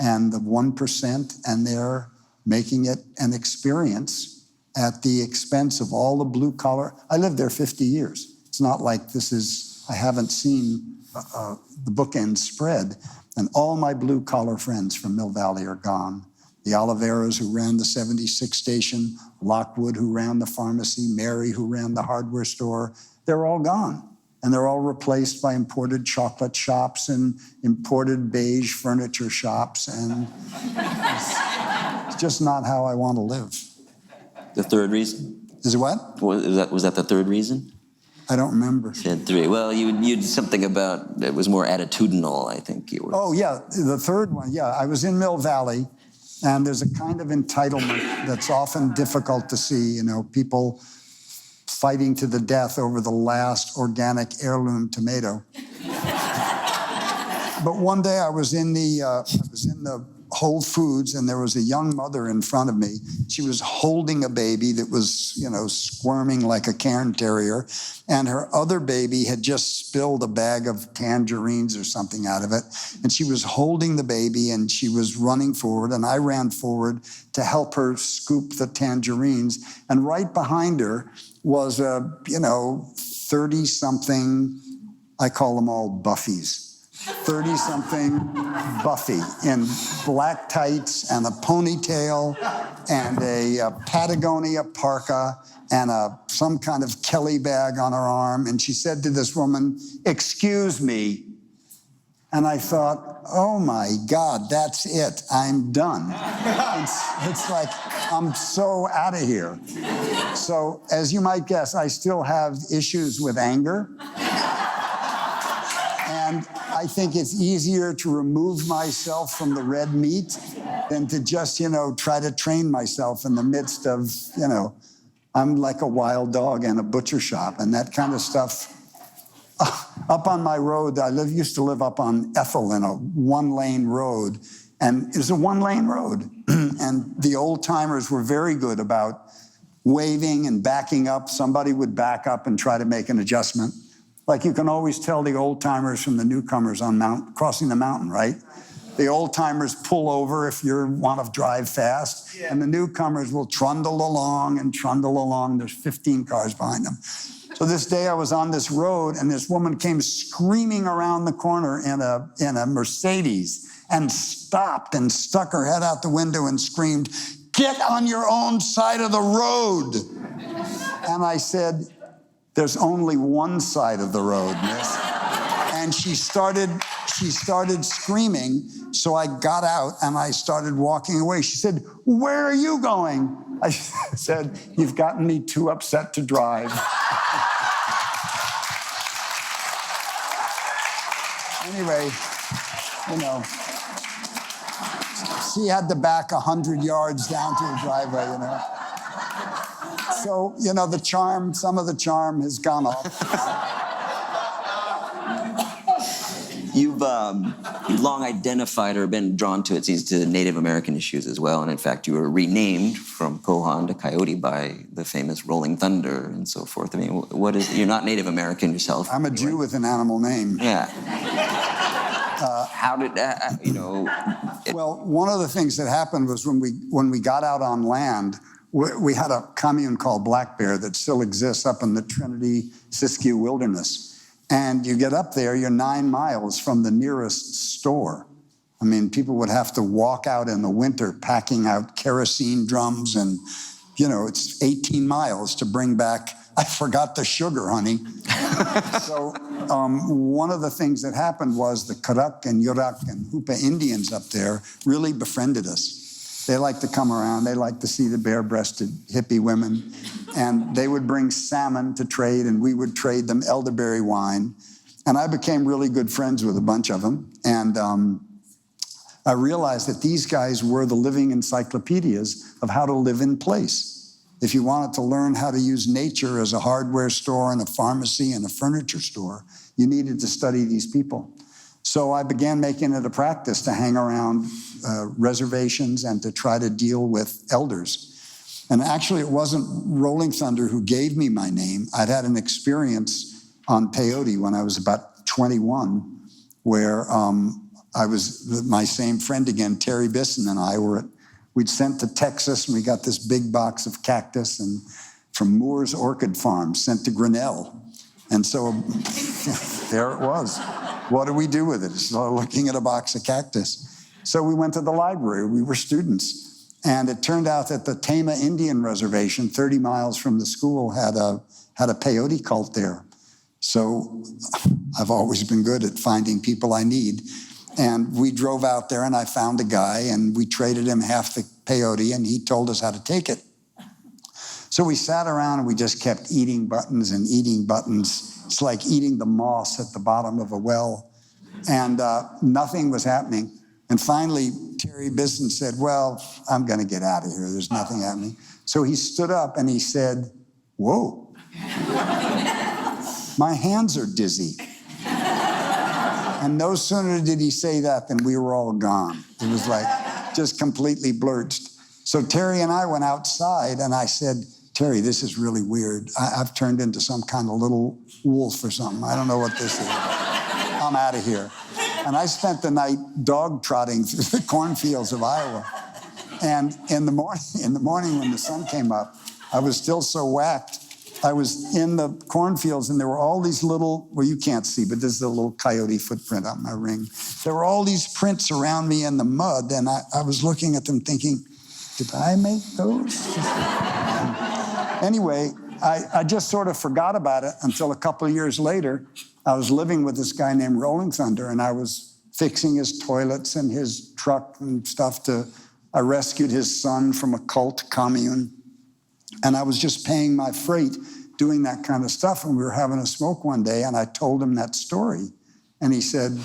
and the 1%, and they're making it an experience at the expense of all the blue collar. I lived there 50 years. It's not like this is, I haven't seen the bookends spread. And all my blue collar friends from Mill Valley are gone. The Oliveras who ran the 76 station, Lockwood who ran the pharmacy, Mary who ran the hardware store, they're all gone. And they're all replaced by imported chocolate shops and imported beige furniture shops. And it's just not how I want to live. The third reason? Is it what? Was that the third reason? I don't remember. Said 3. Well, you did something about, it was more attitudinal, I think you were. Oh, yeah, the third one. Yeah, I was in Mill Valley, and there's a kind of entitlement that's often difficult to see, you know, people fighting to the death over the last organic heirloom tomato. But one day I was in the Whole Foods, and there was a young mother in front of me. She was holding a baby that was, squirming like a Cairn Terrier, and her other baby had just spilled a bag of tangerines or something out of it, and she was holding the baby, and she was running forward, and I ran forward to help her scoop the tangerines, and right behind her was a, 30-something, I call them all Buffies. 30-something Buffy in black tights and a ponytail and a Patagonia parka and some kind of Kelly bag on her arm. And she said to this woman, "Excuse me." And I thought, oh my God, that's it. I'm done. It's like, I'm so out of here. So as you might guess, I still have issues with anger. And I think it's easier to remove myself from the red meat than to just, try to train myself in the midst of, I'm like a wild dog in a butcher shop and that kind of stuff. Up on my road, used to live up on Ethel in a one-lane road, and it was a one-lane road. And the old-timers were very good about waving and backing up. Somebody would back up and try to make an adjustment. Like you can always tell the old-timers from the newcomers on crossing the mountain, right? The old-timers pull over if you want to drive fast, and the newcomers will trundle along. There's 15 cars behind them. So this day I was on this road, and this woman came screaming around the corner in a Mercedes and stopped and stuck her head out the window and screamed, "Get on your own side of the road." And I said, "There's only one side of the road, miss." And she started screaming, so I got out and I started walking away. She said, "Where are you going?" I said, "You've gotten me too upset to drive." Anyway, she had to back 100 yards down to the driveway, So, some of the charm has gone off. You've long identified or been drawn to, it seems, to Native American issues as well. And in fact, you were renamed from Kohan to Coyote by the famous Rolling Thunder and so forth. I mean, you're not Native American yourself. I'm a Jew with an animal name. Yeah. How did that, Well, one of the things that happened was when we got out on land, we had a commune called Black Bear that still exists up in the Trinity-Siskiyou Wilderness. And you get up there, you're 9 miles from the nearest store. I mean, people would have to walk out in the winter packing out kerosene drums and, it's 18 miles to bring back, I forgot the sugar, honey. So one of the things that happened was the Karak and Yurak and Hupa Indians up there really befriended us. They like to come around. They like to see the bare-breasted hippie women. And they would bring salmon to trade, and we would trade them elderberry wine. And I became really good friends with a bunch of them. And I realized that these guys were the living encyclopedias of how to live in place. If you wanted to learn how to use nature as a hardware store and a pharmacy and a furniture store, you needed to study these people. So I began making it a practice to hang around reservations and to try to deal with elders. And actually, it wasn't Rolling Thunder who gave me my name. I'd had an experience on peyote when I was about 21, where my same friend again, Terry Bisson, and I we'd sent to Texas, and we got this big box of cactus and from Moore's Orchid Farm, sent to Grinnell. And so there it was. What do we do with it? So looking at a box of cactus. So we went to the library. We were students. And it turned out that the Tama Indian Reservation, 30 miles from the school, had a peyote cult there. So I've always been good at finding people I need. And we drove out there, and I found a guy, and we traded him half the peyote, and he told us how to take it. So we sat around, and we just kept eating buttons and eating buttons. It's like eating the moss at the bottom of a well. And nothing was happening. And finally, Terry Bisson said, "Well, I'm going to get out of here. There's nothing happening." So he stood up and he said, "Whoa, my hands are dizzy." And no sooner did he say that than we were all gone. It was like, just completely blurched. So Terry and I went outside, and I said, Terry, this is really weird. I've turned into some kind of little wolf or something. I don't know what this is. I'm out of here. And I spent the night dog trotting through the cornfields of Iowa. And in the morning when the sun came up, I was still so whacked. I was in the cornfields, and there were all these little, well, you can't see, but this is a little coyote footprint on my ring. There were all these prints around me in the mud, and I was looking at them thinking, did I make those? Anyway, I just sort of forgot about it until a couple of years later. I was living with this guy named Rolling Thunder, and I was fixing his toilets and his truck and stuff I rescued his son from a cult commune. And I was just paying my freight doing that kind of stuff. And we were having a smoke one day, and I told him that story. And he said,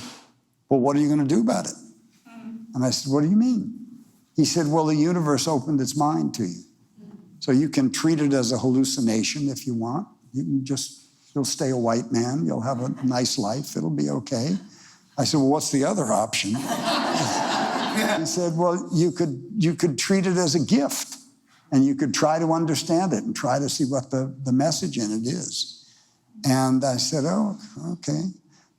well, what are you going to do about it? And I said, what do you mean? He said, well, the universe opened its mind to you. So you can treat it as a hallucination if you want. You'll stay a white man. You'll have a nice life. It'll be okay. I said, well, what's the other option? He said, well, you could treat it as a gift, and you could try to understand it and try to see what the message in it is. And I said, oh, okay.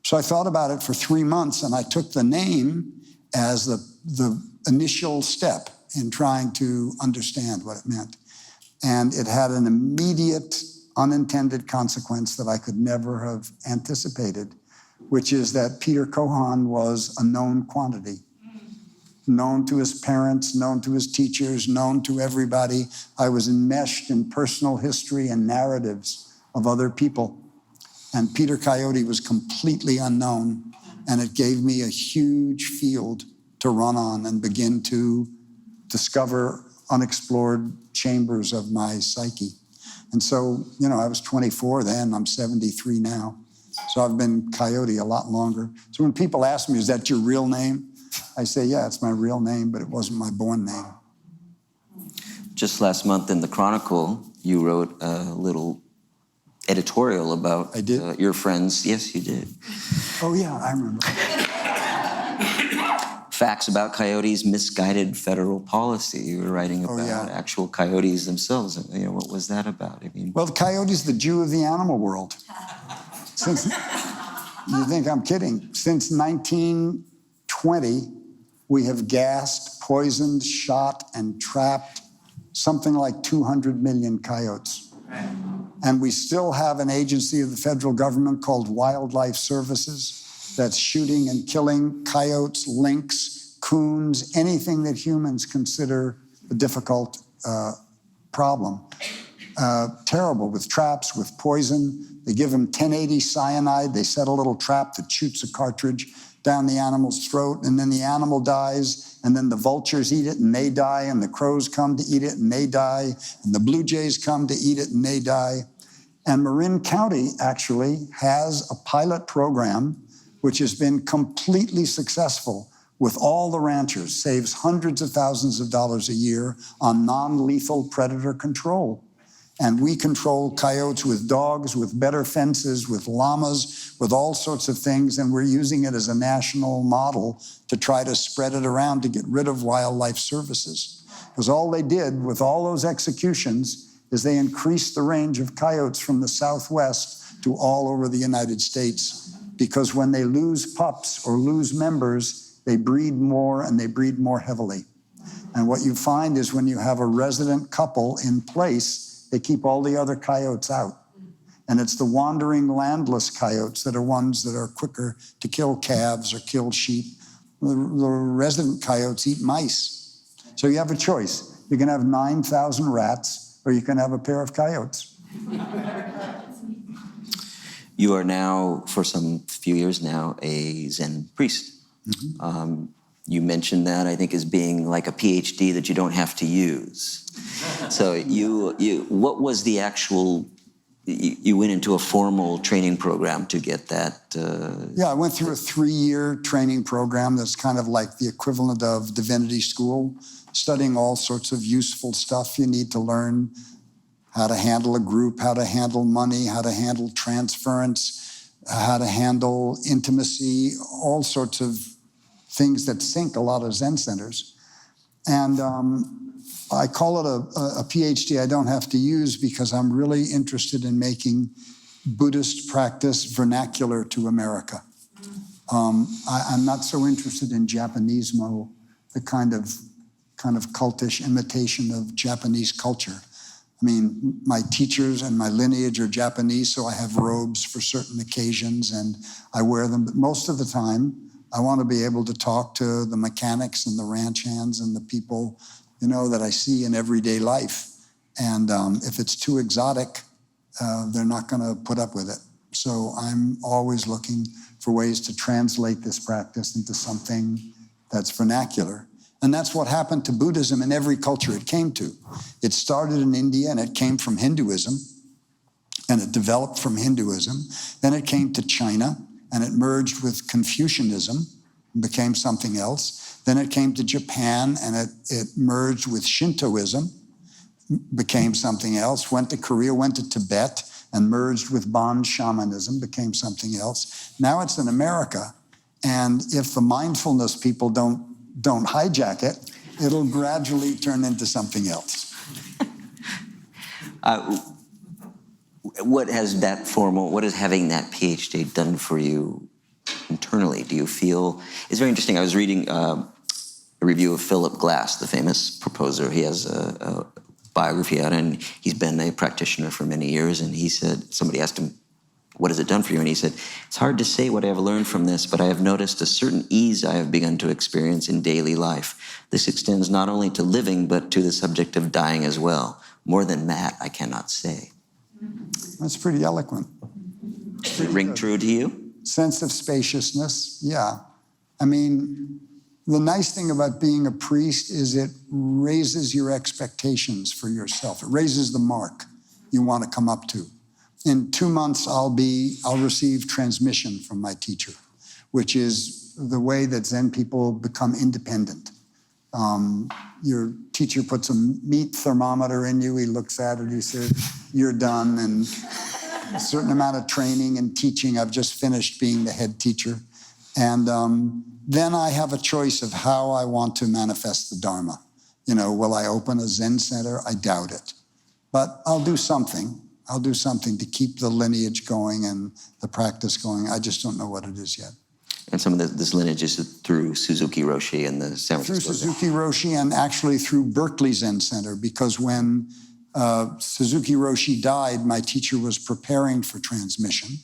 So I thought about it for 3 months, and I took the name as the initial step in trying to understand what it meant. And it had an immediate unintended consequence that I could never have anticipated, which is that Peter Kohan was a known quantity. Known to his parents, known to his teachers, known to everybody. I was enmeshed in personal history and narratives of other people. And Peter Coyote was completely unknown, and it gave me a huge field to run on and begin to discover unexplored chambers of my psyche. And so, I was 24 then, I'm 73 now. So I've been Coyote a lot longer. So when people ask me, is that your real name? I say, yeah, it's my real name, but it wasn't my born name. Just last month in the Chronicle, you wrote a little editorial about your friends. Yes, you did. Oh, yeah, I remember. Facts about coyotes' misguided federal policy. You were writing about actual coyotes themselves. What was that about? Well, the coyote's the Jew of the animal world. You think I'm kidding? Since 1920, we have gassed, poisoned, shot, and trapped something like 200 million coyotes. And we still have an agency of the federal government called Wildlife Services that's shooting and killing coyotes, lynx, coons, anything that humans consider a difficult problem. Terrible, with traps, with poison. They give them 1080 cyanide. They set a little trap that shoots a cartridge down the animal's throat, and then the animal dies, and then the vultures eat it and they die, and the crows come to eat it and they die, and the blue jays come to eat it and they die. And Marin County actually has a pilot program which has been completely successful with all the ranchers, saves hundreds of thousands of dollars a year on non-lethal predator control. And we control coyotes with dogs, with better fences, with llamas, with all sorts of things, and we're using it as a national model to try to spread it around to get rid of Wildlife Services. Because all they did with all those executions is they increased the range of coyotes from the Southwest to all over the United States. Because when they lose pups or lose members, they breed more, and they breed more heavily. And what you find is when you have a resident couple in place, they keep all the other coyotes out. And it's the wandering landless coyotes that are ones that are quicker to kill calves or kill sheep. The resident coyotes eat mice. So you have a choice. You can have 9,000 rats, or you can have a pair of coyotes. You are now, for some few years now, a Zen priest. Mm-hmm. You mentioned that, I think, as being like a PhD that you don't have to use. So what was the actual, you went into a formal training program to get that? Yeah, I went through a 3-year training program that's kind of like the equivalent of divinity school, studying all sorts of useful stuff you need to learn, how to handle a group, how to handle money, how to handle transference, how to handle intimacy, all sorts of things that sink a lot of Zen centers. And I call it a PhD I don't have to use because I'm really interested in making Buddhist practice vernacular to America. I'm not so interested in Japanismo, the kind of cultish imitation of Japanese culture. I mean, my teachers and my lineage are Japanese, so I have robes for certain occasions and I wear them. But most of the time, I want to be able to talk to the mechanics and the ranch hands and the people, you know, that I see in everyday life. And if it's too exotic, they're not going to put up with it. So I'm always looking for ways to translate this practice into something that's vernacular. And that's what happened to Buddhism in every culture it came to. It started in India and it came from Hinduism and it developed from Hinduism. Then it came to China and it merged with Confucianism and became something else. Then it came to Japan and it merged with Shintoism, became something else, went to Korea, went to Tibet and merged with Bon shamanism, became something else. Now it's in America. And if the mindfulness people don't hijack it, it'll gradually turn into something else. What has having that PhD done for you internally? Do you feel, it's very interesting. I was reading a review of Philip Glass, the famous proposer. He has a biography out and he's been a practitioner for many years. And he said, somebody asked him, what has it done for you? And he said, it's hard to say what I have learned from this, but I have noticed a certain ease I have begun to experience in daily life. This extends not only to living, but to the subject of dying as well. More than that, I cannot say. That's pretty eloquent. Does it ring true to you? Sense of spaciousness, yeah. I mean, the nice thing about being a priest is it raises your expectations for yourself. It raises the mark you want to come up to. In 2 months, I'll receive transmission from my teacher, which is the way that Zen people become independent. Your teacher puts a meat thermometer in you. He looks at it. He says, you're done. And a certain amount of training and teaching. I've just finished being the head teacher. And then I have a choice of how I want to manifest the Dharma. You know, will I open a Zen center? I doubt it. But I'll do something. I'll do something to keep the lineage going and the practice going. I just don't know what it is yet. And some of this lineage is through Suzuki Roshi and the San Francisco. Through Suzuki Roshi and actually through Berkeley Zen Center, because when Suzuki Roshi died, my teacher was preparing for transmission.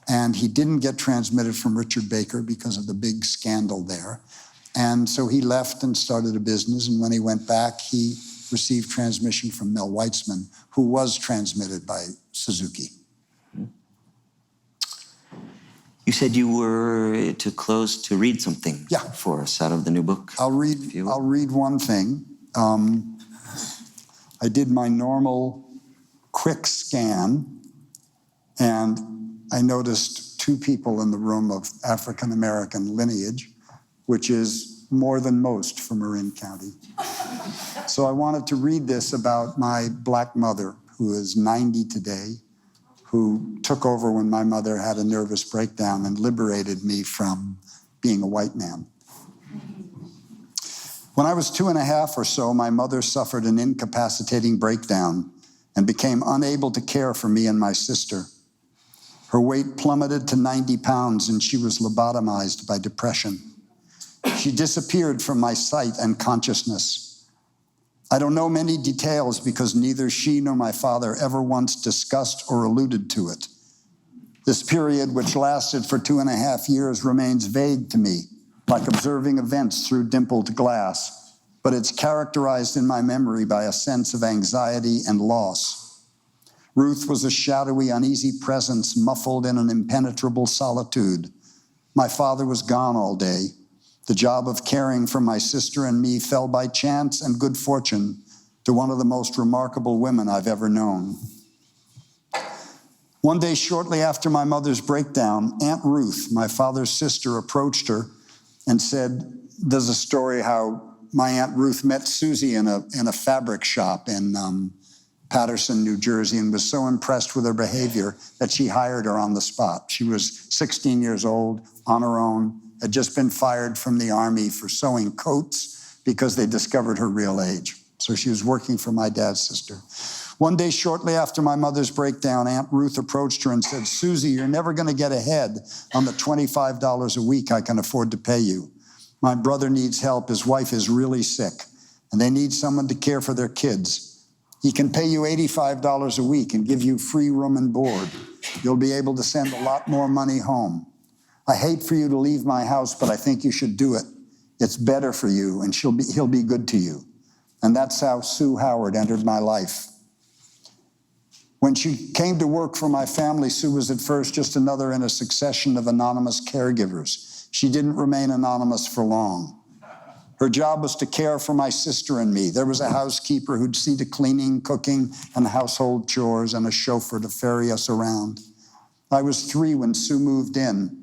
And he didn't get transmitted from Richard Baker because of the big scandal there. And so he left and started a business. And when he went back, he received transmission from Mel Weitzman, who was transmitted by Suzuki. You said you were to read something for us out of the new book. I'll read one thing. I did my normal quick scan, and I noticed 2 people in the room of African-American lineage, which is more than most for Marin County. So I wanted to read this about my Black mother, who is 90 today, who took over when my mother had a nervous breakdown and liberated me from being a white man. When I was 2.5 or so, my mother suffered an incapacitating breakdown and became unable to care for me and my sister. Her weight plummeted to 90 pounds and she was lobotomized by depression. She disappeared from my sight and consciousness. I don't know many details because neither she nor my father ever once discussed or alluded to it. This period, which lasted for 2.5 years, remains vague to me, like observing events through dimpled glass, but it's characterized in my memory by a sense of anxiety and loss. Ruth was a shadowy, uneasy presence muffled in an impenetrable solitude. My father was gone all day. The job of caring for my sister and me fell by chance and good fortune to one of the most remarkable women I've ever known. One day, shortly after my mother's breakdown, Aunt Ruth, my father's sister, approached her and said, there's a story how my Aunt Ruth met Susie in a fabric shop in Paterson, New Jersey, and was so impressed with her behavior that she hired her on the spot. She was 16 years old, on her own, had just been fired from the army for sewing coats because they discovered her real age. So she was working for my dad's sister. One day, shortly after my mother's breakdown, Aunt Ruth approached her and said, "Susie, you're never going to get ahead on the $25 a week I can afford to pay you. My brother needs help. His wife is really sick, and they need someone to care for their kids. He can pay you $85 a week and give you free room and board. You'll be able to send a lot more money home. I hate for you to leave my house, but I think you should do it. It's better for you, and he'll be good to you." And that's how Sue Howard entered my life. When she came to work for my family, Sue was at first just another in a succession of anonymous caregivers. She didn't remain anonymous for long. Her job was to care for my sister and me. There was a housekeeper who'd see to cleaning, cooking, and household chores, and a chauffeur to ferry us around. I was 3 when Sue moved in.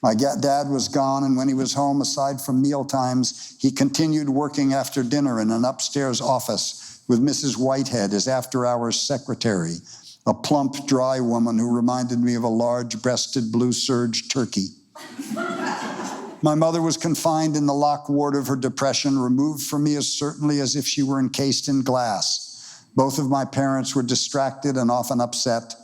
My dad was gone, and when he was home, aside from meal times, he continued working after dinner in an upstairs office with Mrs. Whitehead, his after-hours secretary, a plump, dry woman who reminded me of a large-breasted blue serge turkey. My mother was confined in the locked ward of her depression, removed from me as certainly as if she were encased in glass. Both of my parents were distracted and often upset.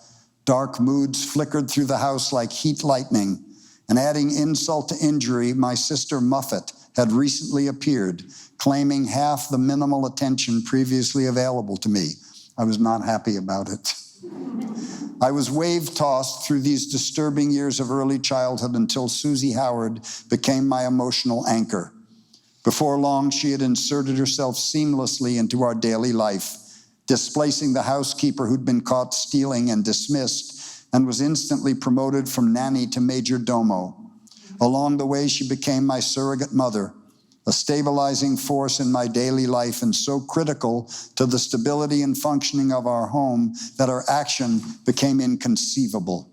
Dark moods flickered through the house like heat lightning. And adding insult to injury, my sister Muffet had recently appeared, claiming half the minimal attention previously available to me. I was not happy about it. I was wave-tossed through these disturbing years of early childhood until Susie Howard became my emotional anchor. Before long, she had inserted herself seamlessly into our daily life, displacing the housekeeper who'd been caught stealing and dismissed, and was instantly promoted from nanny to major domo. Along the way, she became my surrogate mother, a stabilizing force in my daily life and so critical to the stability and functioning of our home that her action became inconceivable.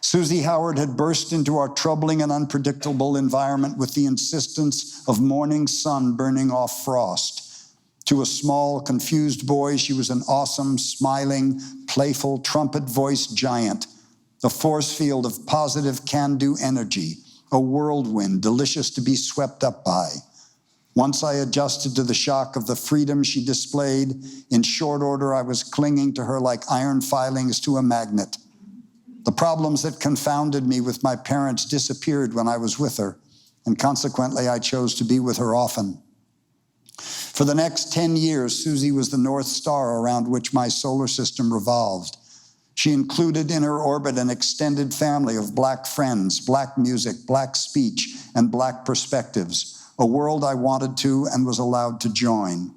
Susie Howard had burst into our troubling and unpredictable environment with the insistence of morning sun burning off frost. To a small, confused boy, she was an awesome, smiling, playful, trumpet-voiced giant, a force field of positive can-do energy, a whirlwind delicious to be swept up by. Once I adjusted to the shock of the freedom she displayed, in short order I was clinging to her like iron filings to a magnet. The problems that confounded me with my parents disappeared when I was with her, and consequently I chose to be with her often. For the next 10 years, Susie was the North Star around which my solar system revolved. She included in her orbit an extended family of Black friends, Black music, Black speech, and Black perspectives, a world I wanted to and was allowed to join.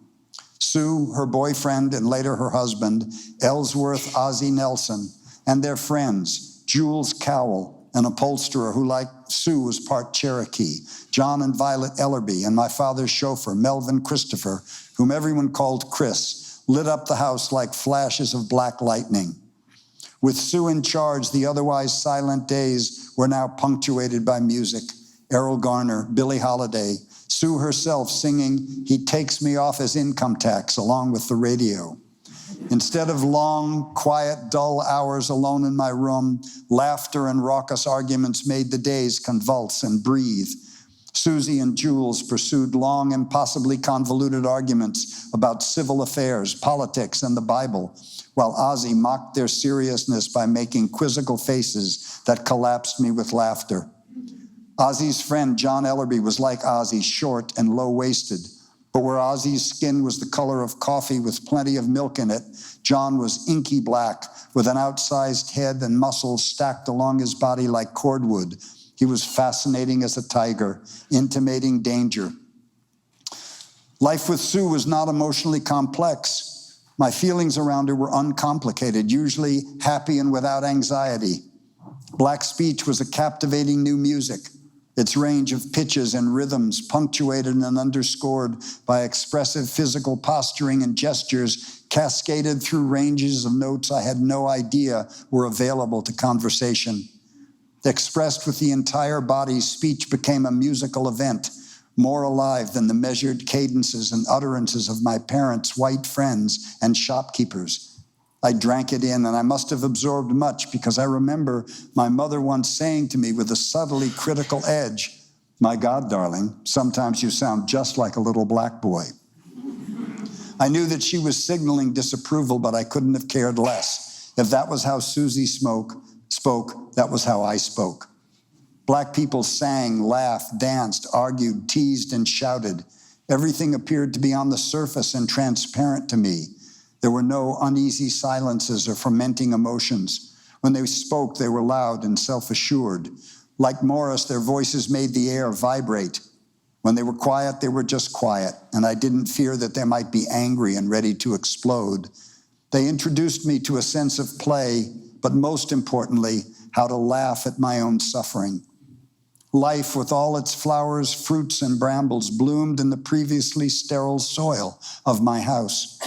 Sue, her boyfriend, and later her husband, Ellsworth Ozzie Nelson, and their friends, Jules Cowell, an upholsterer who, like Sue, was part Cherokee, John and Violet Ellerby, and my father's chauffeur, Melvin Christopher, whom everyone called Chris, lit up the house like flashes of black lightning. With Sue in charge, the otherwise silent days were now punctuated by music. Errol Garner, Billie Holiday, Sue herself singing "He Takes Me Off As Income Tax" along with the radio. Instead of long, quiet, dull hours alone in my room, laughter and raucous arguments made the days convulse and breathe. Susie and Jules pursued long, impossibly convoluted arguments about civil affairs, politics, and the Bible, while Ozzie mocked their seriousness by making quizzical faces that collapsed me with laughter. Ozzie's friend, John Ellerby, was like Ozzie, short and low-waisted. But where Ozzie's skin was the color of coffee with plenty of milk in it, John was inky black with an outsized head and muscles stacked along his body like cordwood. He was fascinating as a tiger, intimating danger. Life with Sue was not emotionally complex. My feelings around her were uncomplicated, usually happy and without anxiety. Black speech was a captivating new music. Its range of pitches and rhythms, punctuated and underscored by expressive physical posturing and gestures, cascaded through ranges of notes I had no idea were available to conversation. Expressed with the entire body, speech became a musical event, more alive than the measured cadences and utterances of my parents' white friends and shopkeepers. I drank it in, and I must have absorbed much because I remember my mother once saying to me with a subtly critical edge, My God, darling, sometimes you sound just like a little black boy. I knew that she was signaling disapproval, but I couldn't have cared less. If that was how Susie spoke, that was how I spoke. Black people sang, laughed, danced, argued, teased, and shouted. Everything appeared to be on the surface and transparent to me. There were no uneasy silences or fermenting emotions. When they spoke, they were loud and self-assured. Like Morris, their voices made the air vibrate. When they were quiet, they were just quiet, and I didn't fear that they might be angry and ready to explode. They introduced me to a sense of play, but most importantly, how to laugh at my own suffering. Life, with all its flowers, fruits, and brambles, bloomed in the previously sterile soil of my house.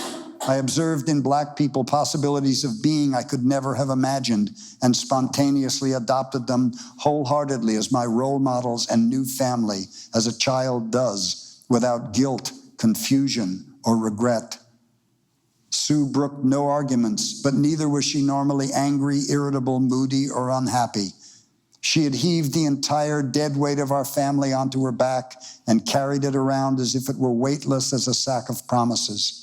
I observed in Black people possibilities of being I could never have imagined and spontaneously adopted them wholeheartedly as my role models and new family, as a child does, without guilt, confusion, or regret. Sue brooked no arguments, but neither was she normally angry, irritable, moody, or unhappy. She had heaved the entire dead weight of our family onto her back and carried it around as if it were weightless as a sack of promises.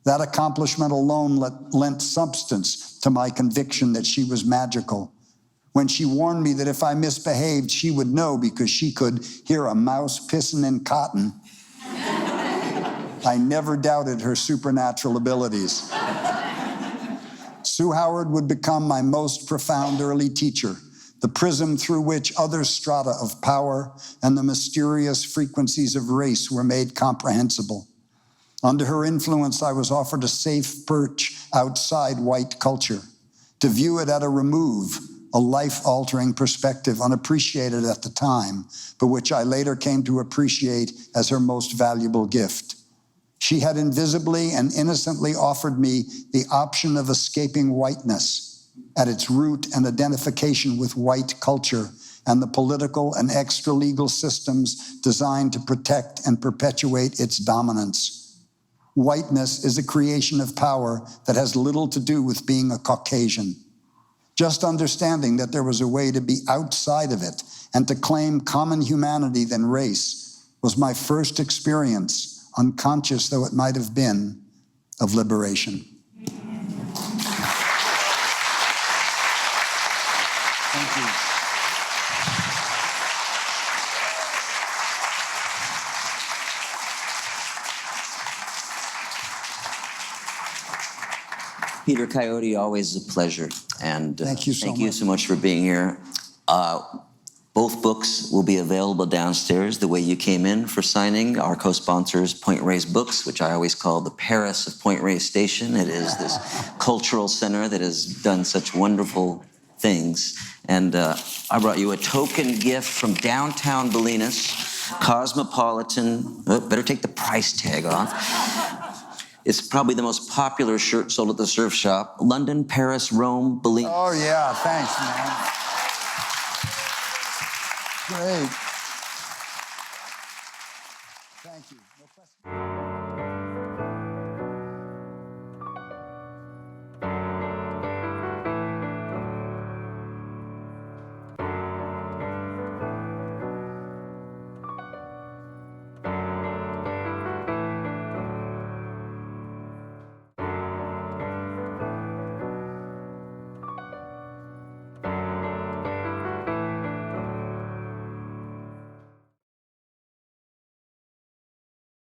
That accomplishment alone lent substance to my conviction that she was magical. When she warned me that if I misbehaved, she would know because she could hear a mouse pissing in cotton, I never doubted her supernatural abilities. Sue Howard would become my most profound early teacher, the prism through which other strata of power and the mysterious frequencies of race were made comprehensible. Under her influence, I was offered a safe perch outside white culture, to view it at a remove, a life-altering perspective unappreciated at the time, but which I later came to appreciate as her most valuable gift. She had invisibly and innocently offered me the option of escaping whiteness at its root and identification with white culture and the political and extra-legal systems designed to protect and perpetuate its dominance. Whiteness is a creation of power that has little to do with being a Caucasian. Just understanding that there was a way to be outside of it and to claim common humanity than race was my first experience, unconscious though it might have been, of liberation. Thank you. Peter Coyote, always a pleasure. And thank you so much for being here. Both books will be available downstairs the way you came in for signing. Our co-sponsors, Point Reyes Books, which I always call the Paris of Point Reyes Station. It is this cultural center that has done such wonderful things. And I brought you a token gift from downtown Bolinas, Cosmopolitan. Oh, better take the price tag off. It's probably the most popular shirt sold at the surf shop. London, Paris, Rome, Bolinas. Oh, yeah, thanks, man. Great.